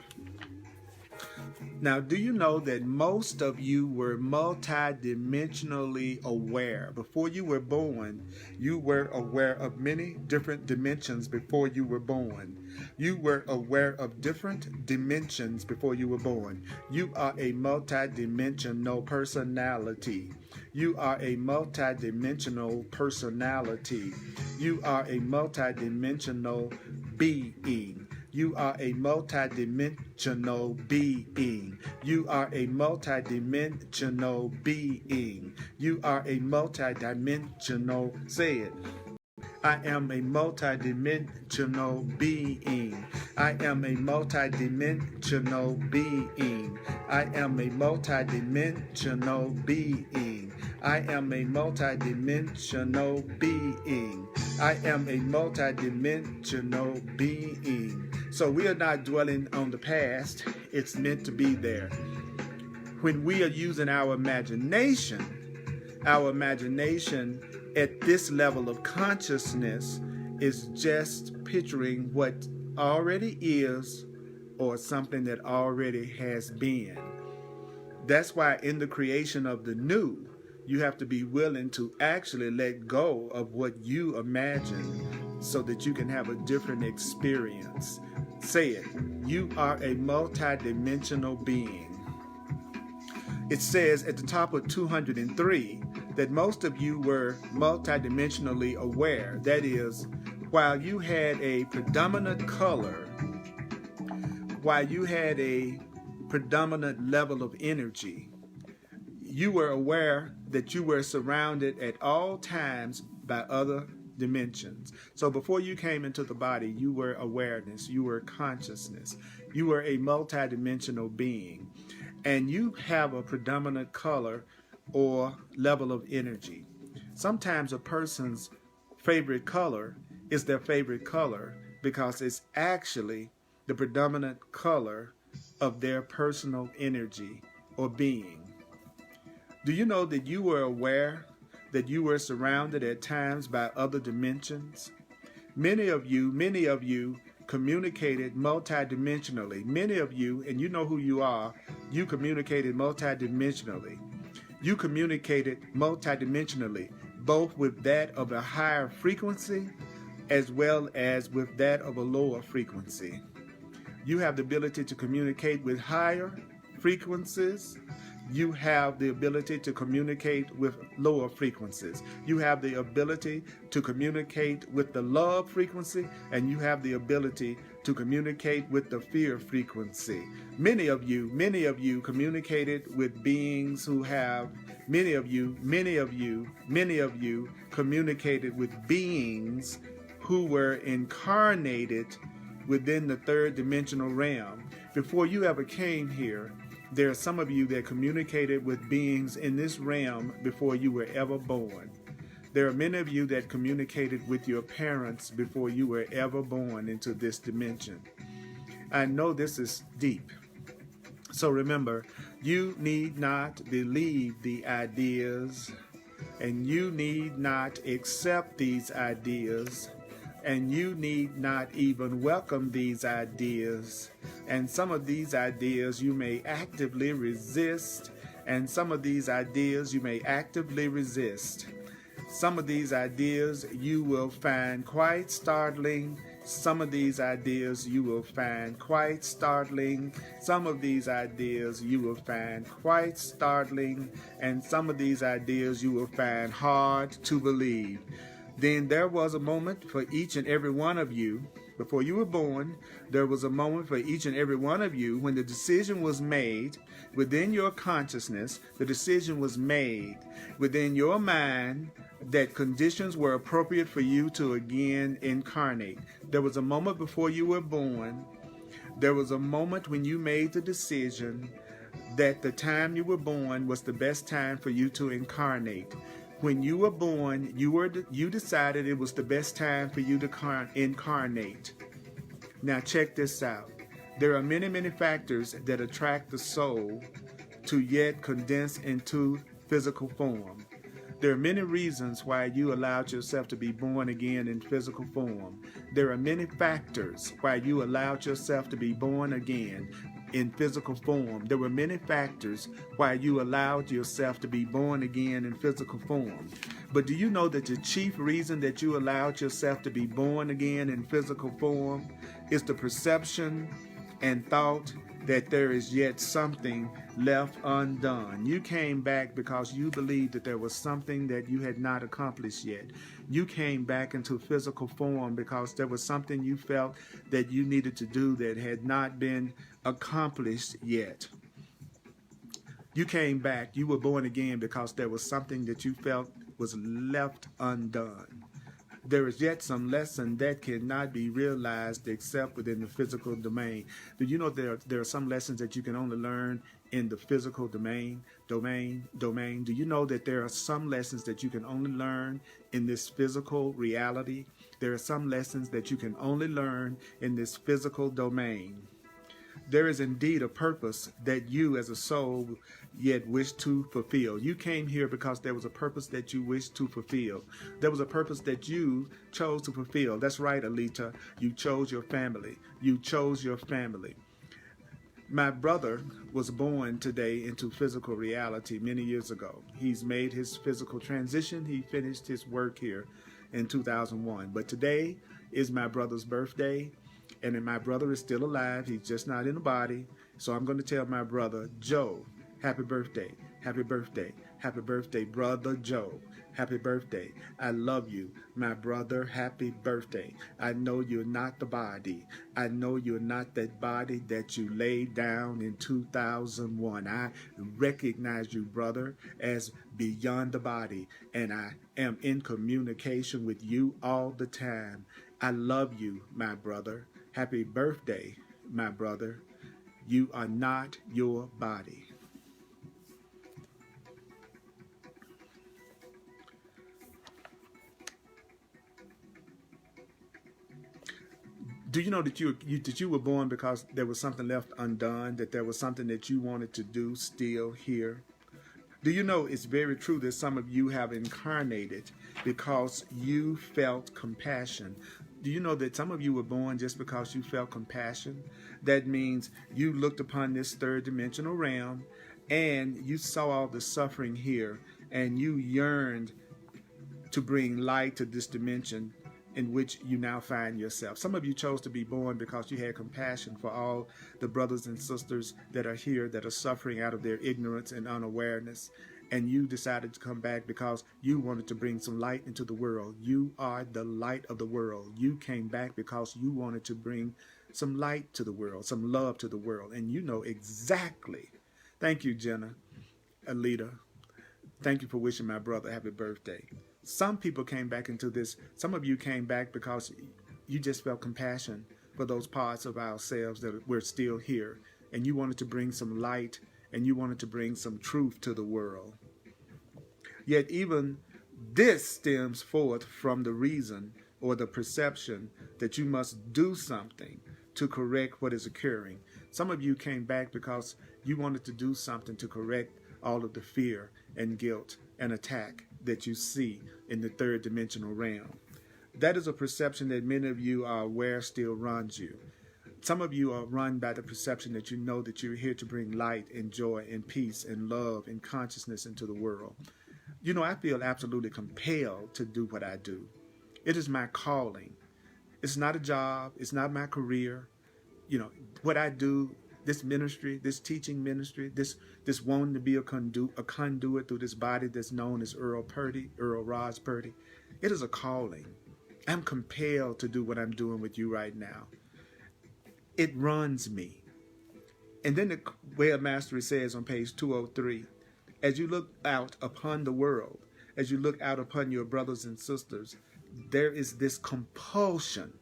Now, do you know that most of you were multidimensionally aware? Before you were born, you were aware of many different dimensions before you were born. You were aware of different dimensions before you were born. You are a multidimensional personality. You are a multidimensional personality. You are a multidimensional being. You are a multidimensional being. You are a multidimensional being. You are a multidimensional, say it. I am a multidimensional being. I am a multidimensional being. I am a multidimensional being. I am a multidimensional being. I am a multidimensional being. So we are not dwelling on the past. It's meant to be there. When we are using our imagination at this level of consciousness is just picturing what already is or something that already has been. That's why in the creation of the new, you have to be willing to actually let go of what you imagine so that you can have a different experience. Say it. You are a multidimensional being. It says at the top of 203 that most of you were multidimensionally aware. That is, while you had a predominant color, while you had a predominant level of energy, you were aware that you were surrounded at all times by other dimensions. So before you came into the body, you were awareness, you were consciousness, you were a multidimensional being, and you have a predominant color or level of energy. Sometimes a person's favorite color is their favorite color because it's actually the predominant color of their personal energy or being. Do you know that you were aware that you were surrounded at times by other dimensions? Many of you communicated multidimensionally. Many of you, and you know who you are, you communicated multidimensionally. You communicated multidimensionally, both with that of a higher frequency as well as with that of a lower frequency. You have the ability to communicate with higher frequencies. You have the ability to communicate with lower frequencies. You have the ability to communicate with the love frequency, and you have the ability to communicate with the fear frequency. Many of you communicated with beings who have Many of you communicated with beings who were incarnated within the third dimensional realm. Before you ever came here, there are some of you that communicated with beings in this realm before you were ever born. There are many of you that communicated with your parents before you were ever born into this dimension. I know this is deep. So remember, you need not believe the ideas, and you need not accept these ideas, and you need not even welcome these ideas. And some of these ideas you may actively resist, and some of these ideas you may actively resist. Some of these ideas you will find quite startling. Some of these ideas you will find quite startling. Some of these ideas you will find quite startling. And some of these ideas you will find hard to believe. Then there was a moment for each and every one of you. Before you were born, there was a moment for each and every one of you when the decision was made within your consciousness, the decision was made within your mind that conditions were appropriate for you to again incarnate. There was a moment before you were born. There was a moment when you made the decision that the time you were born was the best time for you to incarnate. When you were born, you decided it was the best time for you to incarnate. Now check this out. There are many, many factors that attract the soul to yet condense into physical form. There are many reasons why you allowed yourself to be born again in physical form. There are many factors why you allowed yourself to be born again in physical form. There were many factors why you allowed yourself to be born again in physical form. But do you know that the chief reason that you allowed yourself to be born again in physical form is the perception and thought that there is yet something left undone? You came back because you believed that there was something that you had not accomplished yet. You came back into physical form because there was something you felt that you needed to do that had not been accomplished yet. You came back, you were born again because there was something that you felt was left undone. There is yet some lesson that cannot be realized except within the physical domain. Do you know there are some lessons that you can only learn in the physical domain? Do you know that there are some lessons that you can only learn in this physical reality? There are some lessons that you can only learn in this physical domain. There is indeed a purpose that you as a soul yet wish to fulfill. You came here because there was a purpose that you wish to fulfill. There was a purpose that you chose to fulfill. That's right, Alita. You chose your family. You chose your family. My brother was born today into physical reality many years ago. He's made his physical transition. He finished his work here in 2001. But today is my brother's birthday. And my brother is still alive. He's just not in the body. So I'm going to tell my brother, Joe, happy birthday. Happy birthday. Happy birthday, brother Joe. Happy birthday. I love you, my brother. Happy birthday. I know you're not the body. I know you're not that body that you laid down in 2001. I recognize you, brother, as beyond the body. And I am in communication with you all the time. I love you, my brother. Happy birthday, my brother. You are not your body. Do you know that you were born because there was something left undone, that there was something that you wanted to do still here? Do you know it's very true that some of you have incarnated because you felt compassion? Do you know that some of you were born just because you felt compassion? That means you looked upon this third dimensional realm and you saw all the suffering here and you yearned to bring light to this dimension in which you now find yourself. Some of you chose to be born because you had compassion for all the brothers and sisters that are here that are suffering out of their ignorance and unawareness. And you decided to come back because you wanted to bring some light into the world. You are the light of the world. You came back because you wanted to bring some light to the world, some love to the world. And you know exactly. Thank you, Jenna, Alita. Thank you for wishing my brother happy birthday. Some people came back into this. Some of you came back because you just felt compassion for those parts of ourselves that we're still here. And you wanted to bring some light and you wanted to bring some truth to the world. Yet even this stems forth from the reason or the perception that you must do something to correct what is occurring. Some of you came back because you wanted to do something to correct all of the fear and guilt and attack that you see in the third dimensional realm. That is a perception that many of you are aware still runs you. Some of you are run by the perception that you know that you're here to bring light and joy and peace and love and consciousness into the world. You know, I feel absolutely compelled to do what I do. It is my calling. It's not a job. It's not my career. You know, what I do, this ministry, this teaching ministry, this wanting to be a conduit through this body that's known as Earl Purdy, Earl Roz Purdy. It is a calling. I'm compelled to do what I'm doing with you right now. It runs me. And then the Way of Mastery says on page 203, as you look out upon the world, as you look out upon your brothers and sisters, there is this compulsion.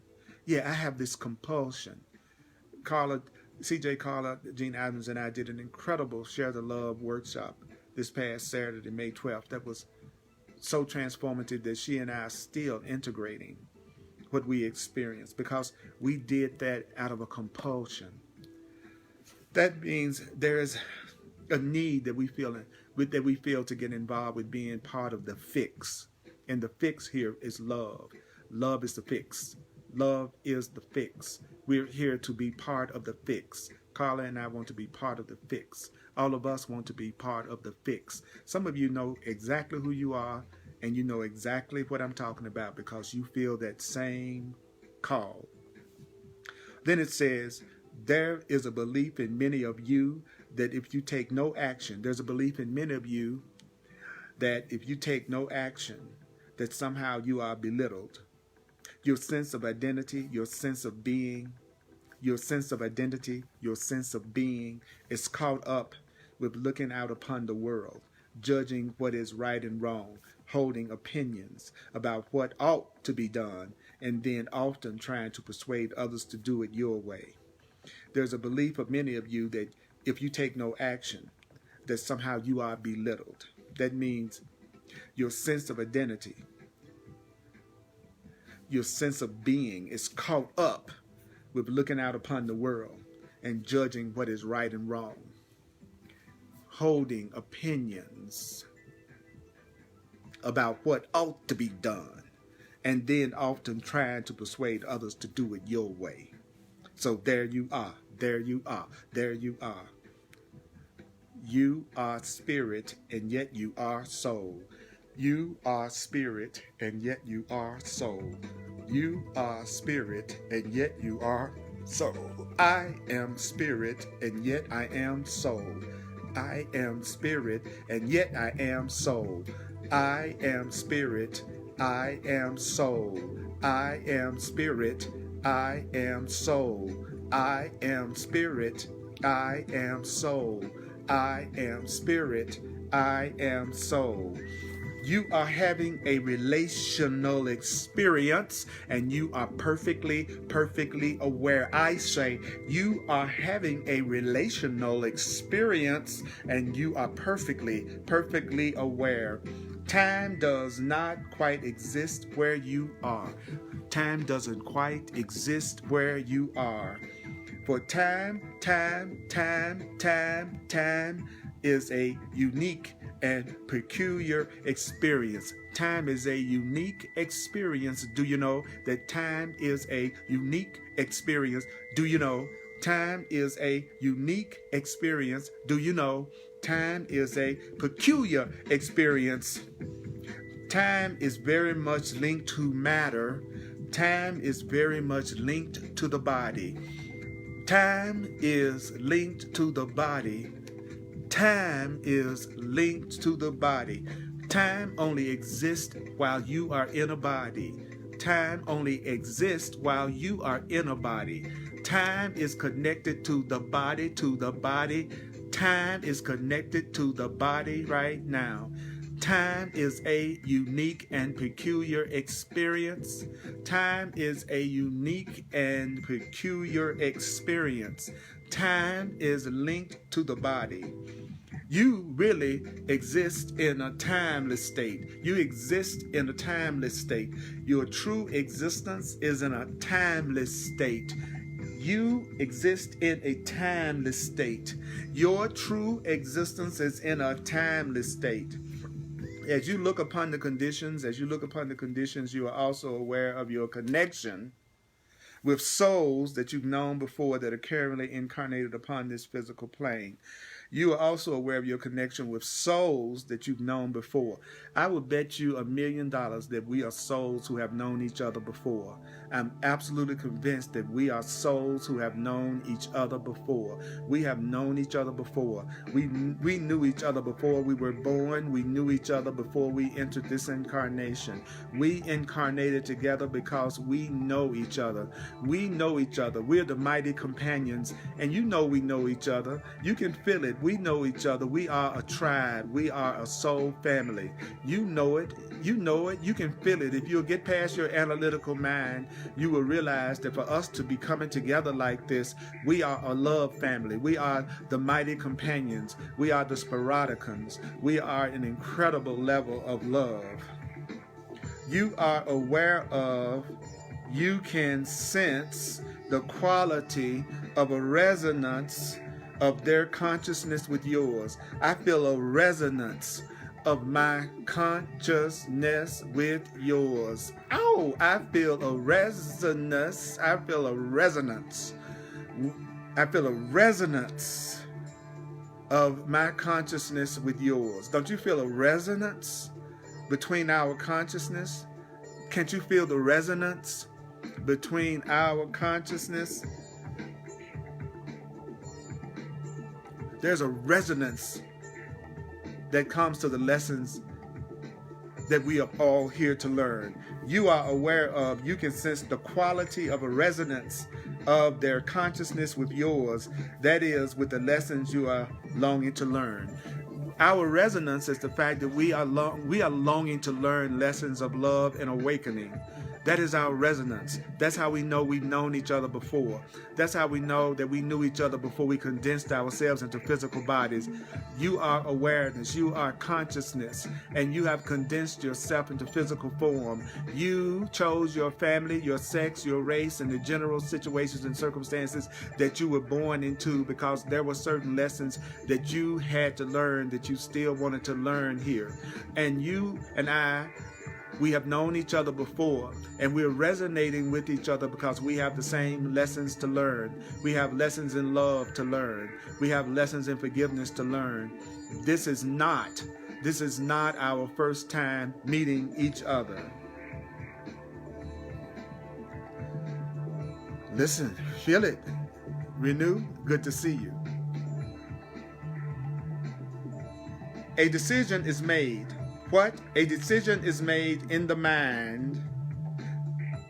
Yeah, I have this compulsion. CJ Carla, Gene Adams, and I did an incredible Share the Love workshop this past Saturday, May 12th. That was so transformative that she and I are still integrating what we experienced because we did that out of a compulsion. That means there is a need that we feel to get involved with being part of the fix. And the fix here is love. Love is the fix. Love is the fix. We're here to be part of the fix. Carla and I want to be part of the fix. All of us want to be part of the fix. Some of you know exactly who you are, and you know exactly what I'm talking about because you feel that same call. Then it says, there is a belief in many of you that if you take no action, there's a belief in many of you that if you take no action, that somehow you are belittled. Your sense of identity, your sense of being, your sense of identity, your sense of being is caught up with looking out upon the world, judging what is right and wrong, holding opinions about what ought to be done, and then often trying to persuade others to do it your way. There's a belief of many of you that if you take no action, that somehow you are belittled. That means your sense of identity, your sense of being is caught up with looking out upon the world and judging what is right and wrong, holding opinions about what ought to be done, and then often trying to persuade others to do it your way. So there you are, there you are, there you are. You are spirit, and yet you are soul. You are spirit, and yet you are soul. You are spirit, and yet you are soul. I am spirit, and yet I am soul. I am spirit, and yet I am soul. I am spirit, I am soul. I am spirit, I am soul. I am spirit, I am soul. I am spirit, I am soul. You are having a relational experience and you are perfectly aware. I say you are having a relational experience and you are perfectly aware. Time does not quite exist where you are. Time doesn't quite exist where you are. For time is a unique and peculiar experience. Time is a unique experience. Do you know that time is a unique experience? Do you know time is a unique experience? Do you know time is a peculiar experience? Time is very much linked to matter. Time is very much linked to the body. Time is linked to the body. Time is linked to the body. Time only exists while you are in a body. Time only exists while you are in a body. Time is connected to the body, Time is connected to the body right now. Time is a unique and peculiar experience. Time is a unique and peculiar experience. Time is linked to the body. You really exist in a timeless state. You exist in a timeless state. Your true existence is in a timeless state. You exist in a timeless state. Your true existence is in a timeless state. As you look upon the conditions, you are also aware of your connection with souls that you've known before that are currently incarnated upon this physical plane. You are also aware of your connection with souls that you've known before. I would bet you $1 million that we are souls who have known each other before. I'm absolutely convinced that we are souls who have known each other before. We have known each other before. We knew each other before we were born. We knew each other before we entered this incarnation. We incarnated together because we know each other. We know each other. We're the mighty companions, and you know we know each other. You can feel it. We know each other. We are a tribe. We are a soul family. You know it. You know it. You can feel it. If you'll get past your analytical mind, you will realize that for us to be coming together like this, we are a love family. We are the mighty companions. We are the Sporadicons. We are an incredible level of love. You are aware of, you can sense the quality of a resonance of their consciousness with yours. I feel a resonance of my consciousness with yours. Oh, I feel a resonance. I feel a resonance. I feel a resonance of my consciousness with yours. Don't you feel a resonance between our consciousness? Can't you feel the resonance between our consciousness? There's a resonance that comes to the lessons that we are all here to learn. You are aware of, you can sense the quality of a resonance of their consciousness with yours, that is, with the lessons you are longing to learn. Our resonance is the fact that we are longing to learn lessons of love and awakening. That is our resonance. That's how we know we've known each other before. That's how we know that we knew each other before we condensed ourselves into physical bodies. You are awareness, you are consciousness, and you have condensed yourself into physical form. You chose your family, your sex, your race, and the general situations and circumstances that you were born into because there were certain lessons that you had to learn that you still wanted to learn here. And you and I, we have known each other before, and we're resonating with each other because we have the same lessons to learn. We have lessons in love to learn. We have lessons in forgiveness to learn. This is not our first time meeting each other. Listen, feel it. Renew, good to see you. A decision is made. What? A decision is made in the mind.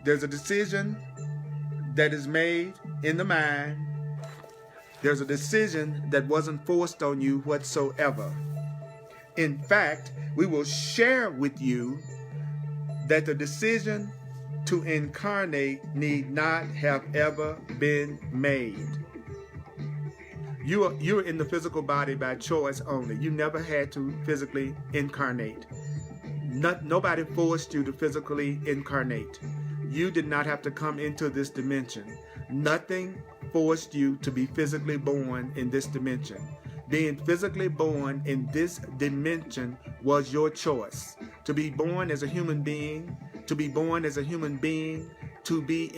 There's a decision that is made in the mind. There's a decision that wasn't forced on you whatsoever. In fact, we will share with you that the decision to incarnate need not have ever been made. You're in the physical body by choice only. You never had to physically incarnate. Nobody forced you to physically incarnate. You did not have to come into this dimension. Nothing forced you to be physically born in this dimension. Being physically born in this dimension was your choice. To be born as a human being, to be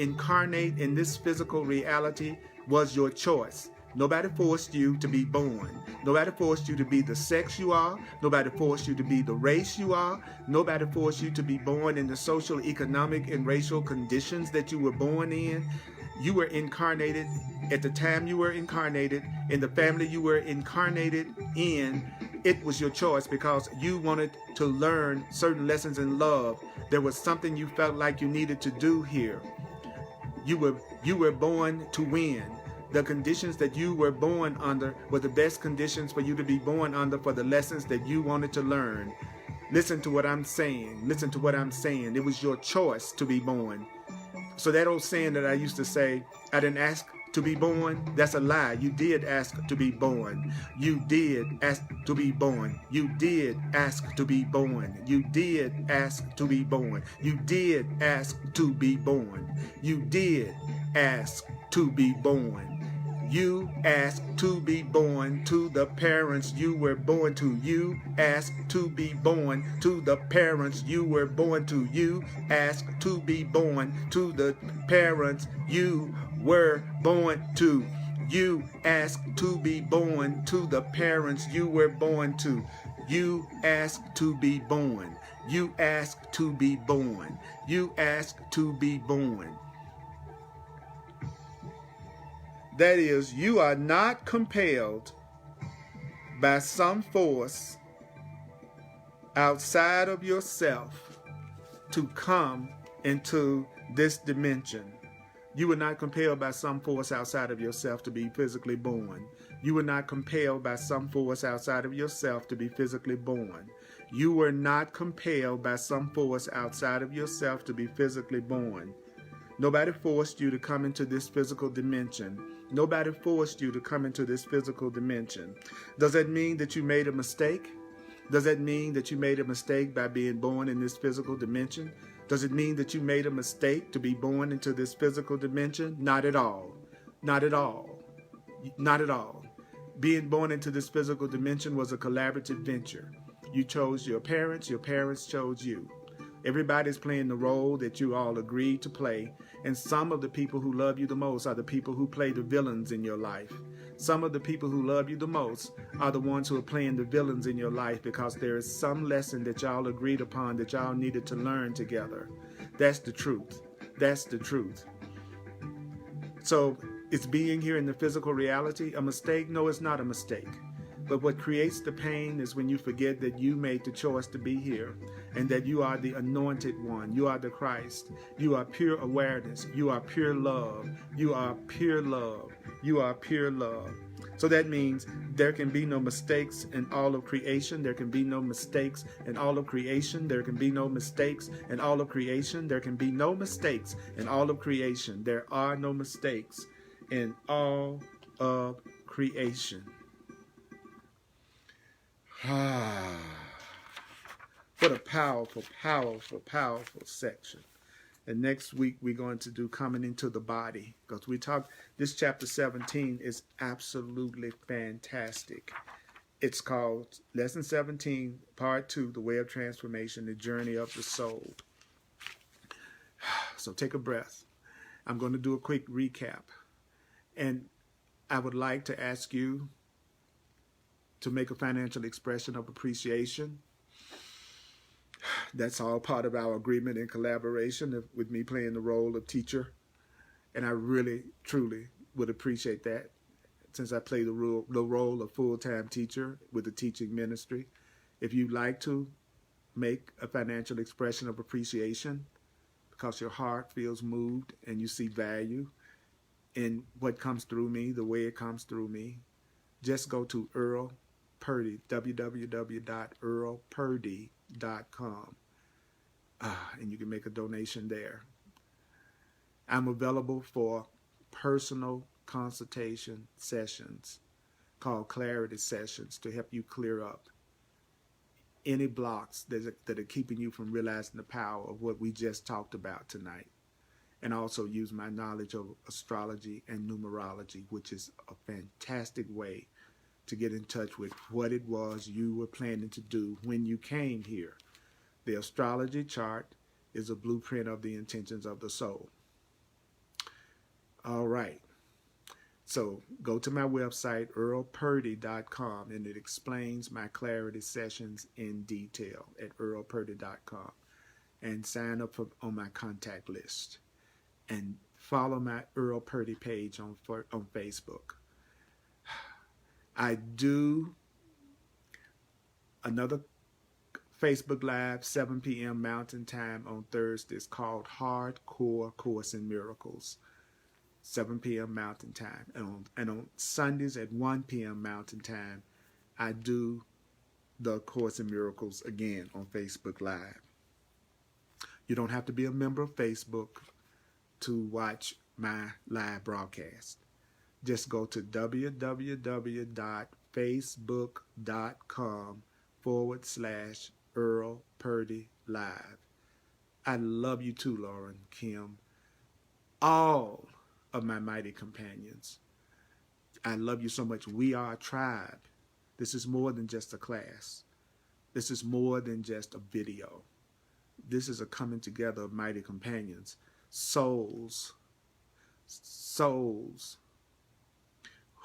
incarnate in this physical reality was your choice. Nobody forced you to be born. Nobody forced you to be the sex you are. Nobody forced you to be the race you are. Nobody forced you to be born in the social, economic, and racial conditions that you were born in. You were incarnated at the time you were incarnated, in the family you were incarnated in. It was your choice because you wanted to learn certain lessons in love. There was something you felt like you needed to do here. You were born to win. The conditions that you were born under were the best conditions for you to be born under for the lessons that you wanted to learn. Listen to what I'm saying. Listen to what I'm saying. It was your choice to be born. So that old saying that I used to say, I didn't ask to be born, that's a lie. You did ask to be born. You did ask to be born. You did ask to be born. You did ask to be born. You did ask to be born. You did ask to be born. You asked to be born to the parents you were born to. You asked to be born to the parents you were born to. You asked to be born to the parents you were born to. You asked to be born to the parents you were born to. You asked to be born. You asked to be born. You asked to be born. That is, you are not compelled by some force outside of yourself to come into this dimension. You were not compelled by some force outside of yourself to be physically born. You were not compelled by some force outside of yourself to be physically born. You were not compelled by some force outside of yourself to be physically born. Nobody forced you to come into this physical dimension. Nobody forced you to come into this physical dimension. Does that mean that you made a mistake? Does that mean that you made a mistake by being born in this physical dimension? Does it mean that you made a mistake to be born into this physical dimension? Not at all. Not at all. Not at all. Being born into this physical dimension was a collaborative venture. You chose your parents chose you. Everybody's playing the role that you all agreed to play, and some of the people who love you the most are the people who play the villains in your life. Some of the people who love you the most are the ones who are playing the villains in your life because there is some lesson that y'all agreed upon that y'all needed to learn together. That's the truth. That's the truth. So, is being here in the physical reality a mistake? No, it's not a mistake. But what creates the pain is when you forget that you made the choice to be here and that you are the anointed one. You are the Christ. You are pure awareness. You are pure love. You are pure love. You are pure love. So that means there can be no mistakes in all of creation. There can be no mistakes in all of creation. There can be no mistakes in all of creation. There can be no mistakes in all of creation. There are no mistakes in all of creation. What a powerful, powerful, powerful section. And next week we're going to do coming into the body, because this chapter 17 is absolutely fantastic. It's called Lesson 17, Part 2, The Way of Transformation, The Journey of the Soul. So take a breath. I'm going to do a quick recap. And I would like to ask you to make a financial expression of appreciation. That's all part of our agreement and collaboration with me playing the role of teacher. And I really, truly would appreciate that, since I play the role of full-time teacher with the teaching ministry. If you'd like to make a financial expression of appreciation because your heart feels moved and you see value in what comes through me, the way it comes through me, just go to Earl Purdy, www.earlpurdy.com, and you can make a donation there. I'm available for personal consultation sessions called clarity sessions to help you clear up any blocks that are keeping you from realizing the power of what we just talked about tonight, and also use my knowledge of astrology and numerology, which is a fantastic way to get in touch with what it was you were planning to do when you came here. The astrology chart is a blueprint of the intentions of the soul. All right. So go to my website, earlpurdy.com, and it explains my clarity sessions in detail at earlpurdy.com. And sign up on my contact list. And follow my Earl Purdy page on Facebook. I do another Facebook Live, 7 p.m. Mountain Time on Thursdays, called Hardcore Course in Miracles, 7 p.m. Mountain Time. And on Sundays at 1 p.m. Mountain Time, I do the Course in Miracles again on Facebook Live. You don't have to be a member of Facebook to watch my live broadcast. Just go to www.facebook.com/Earl Purdy Live. I love you too, Lauren, Kim, all of my mighty companions. I love you so much. We are a tribe. This is more than just a class. This is more than just a video. This is a coming together of mighty companions, souls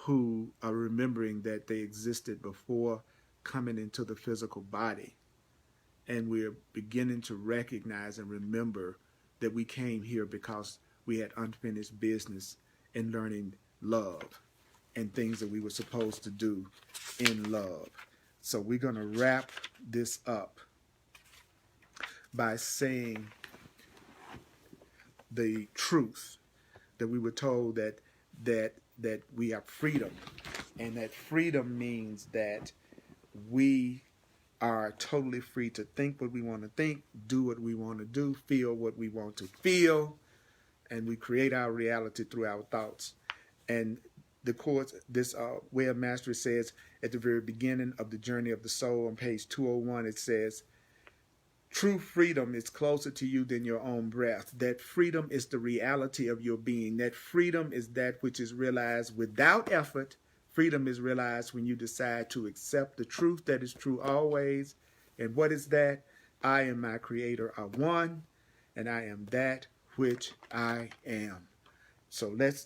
who are remembering that they existed before coming into the physical body. And we're beginning to recognize and remember that we came here because we had unfinished business in learning love and things that we were supposed to do in love. So we're going to wrap this up by saying the truth that we were told that we have freedom, and that freedom means that we are totally free to think what we want to think, do what we want to do, feel what we want to feel, and we create our reality through our thoughts. And the Course, this Way of Mastery says at the very beginning of the Journey of the Soul on page 201, it says, true freedom is closer to you than your own breath. That freedom is the reality of your being. That freedom is that which is realized without effort. Freedom is realized when you decide to accept the truth that is true always. And what is that? I and my Creator are one, and I am that which I am. So let's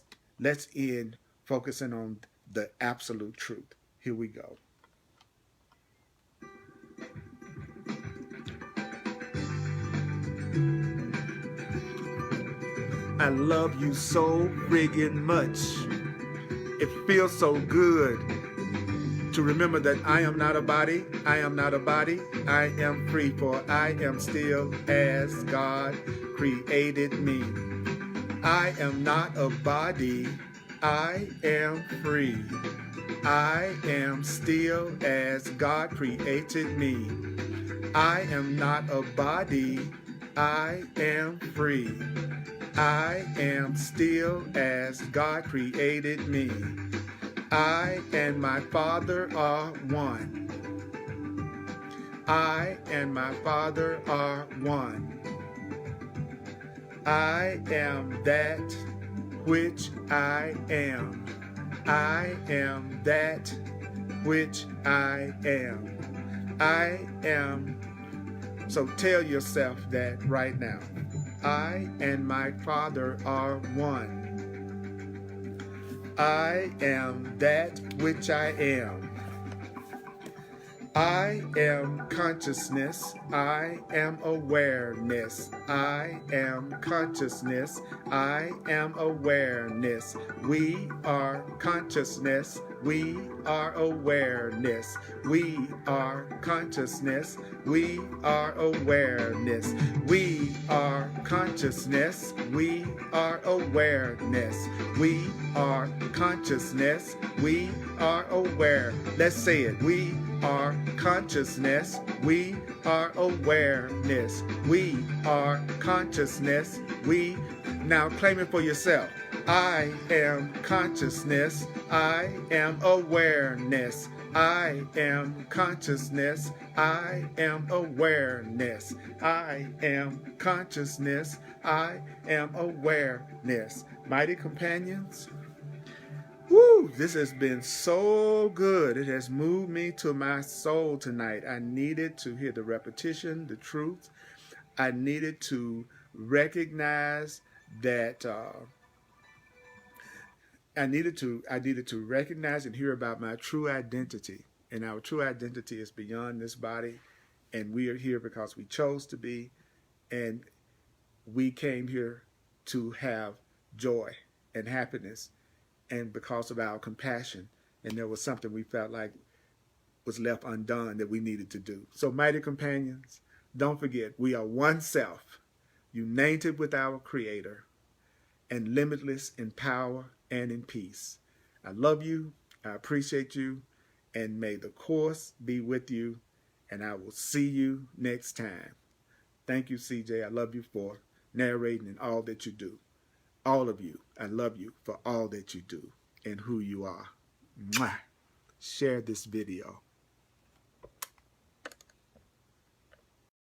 end focusing on the absolute truth. Here we go. I love you so friggin' much. It feels so good to remember that I am not a body. I am not a body. I am free, for I am still as God created me. I am not a body. I am free. I am still as God created me. I am not a body. I am free. I am still as God created me. I and my Father are one. I and my Father are one. I am that which I am. I am that which I am. I am. So tell yourself that right now. I and my Father are one. I am that which I am. I am consciousness. I am awareness. I am consciousness. I am awareness. We are consciousness. We are awareness. We are consciousness. We are awareness. We are consciousness. We are awareness. We are consciousness. We are aware. Let's say it. We are consciousness. We are awareness. We are consciousness. We, now claim it for yourself. I am consciousness. I am awareness. I am consciousness. I am awareness. I am consciousness. I am awareness. Mighty companions, woo, this has been so good. It has moved me to my soul tonight. I needed to hear the repetition, the truth. I needed to recognize that I needed to recognize and hear about my true identity. And our true identity is beyond this body. And we are here because we chose to be. And we came here to have joy and happiness. And because of our compassion. And there was something we felt like was left undone that we needed to do. So mighty companions, don't forget, we are one self, united with our Creator, and limitless in power and in peace. I love you. I appreciate you. And may the Course be with you and I will see you next time. Thank you, CJ. I love you for narrating and all that you do. All of you, I love you for all that you do and who you are. Mwah. Share this video.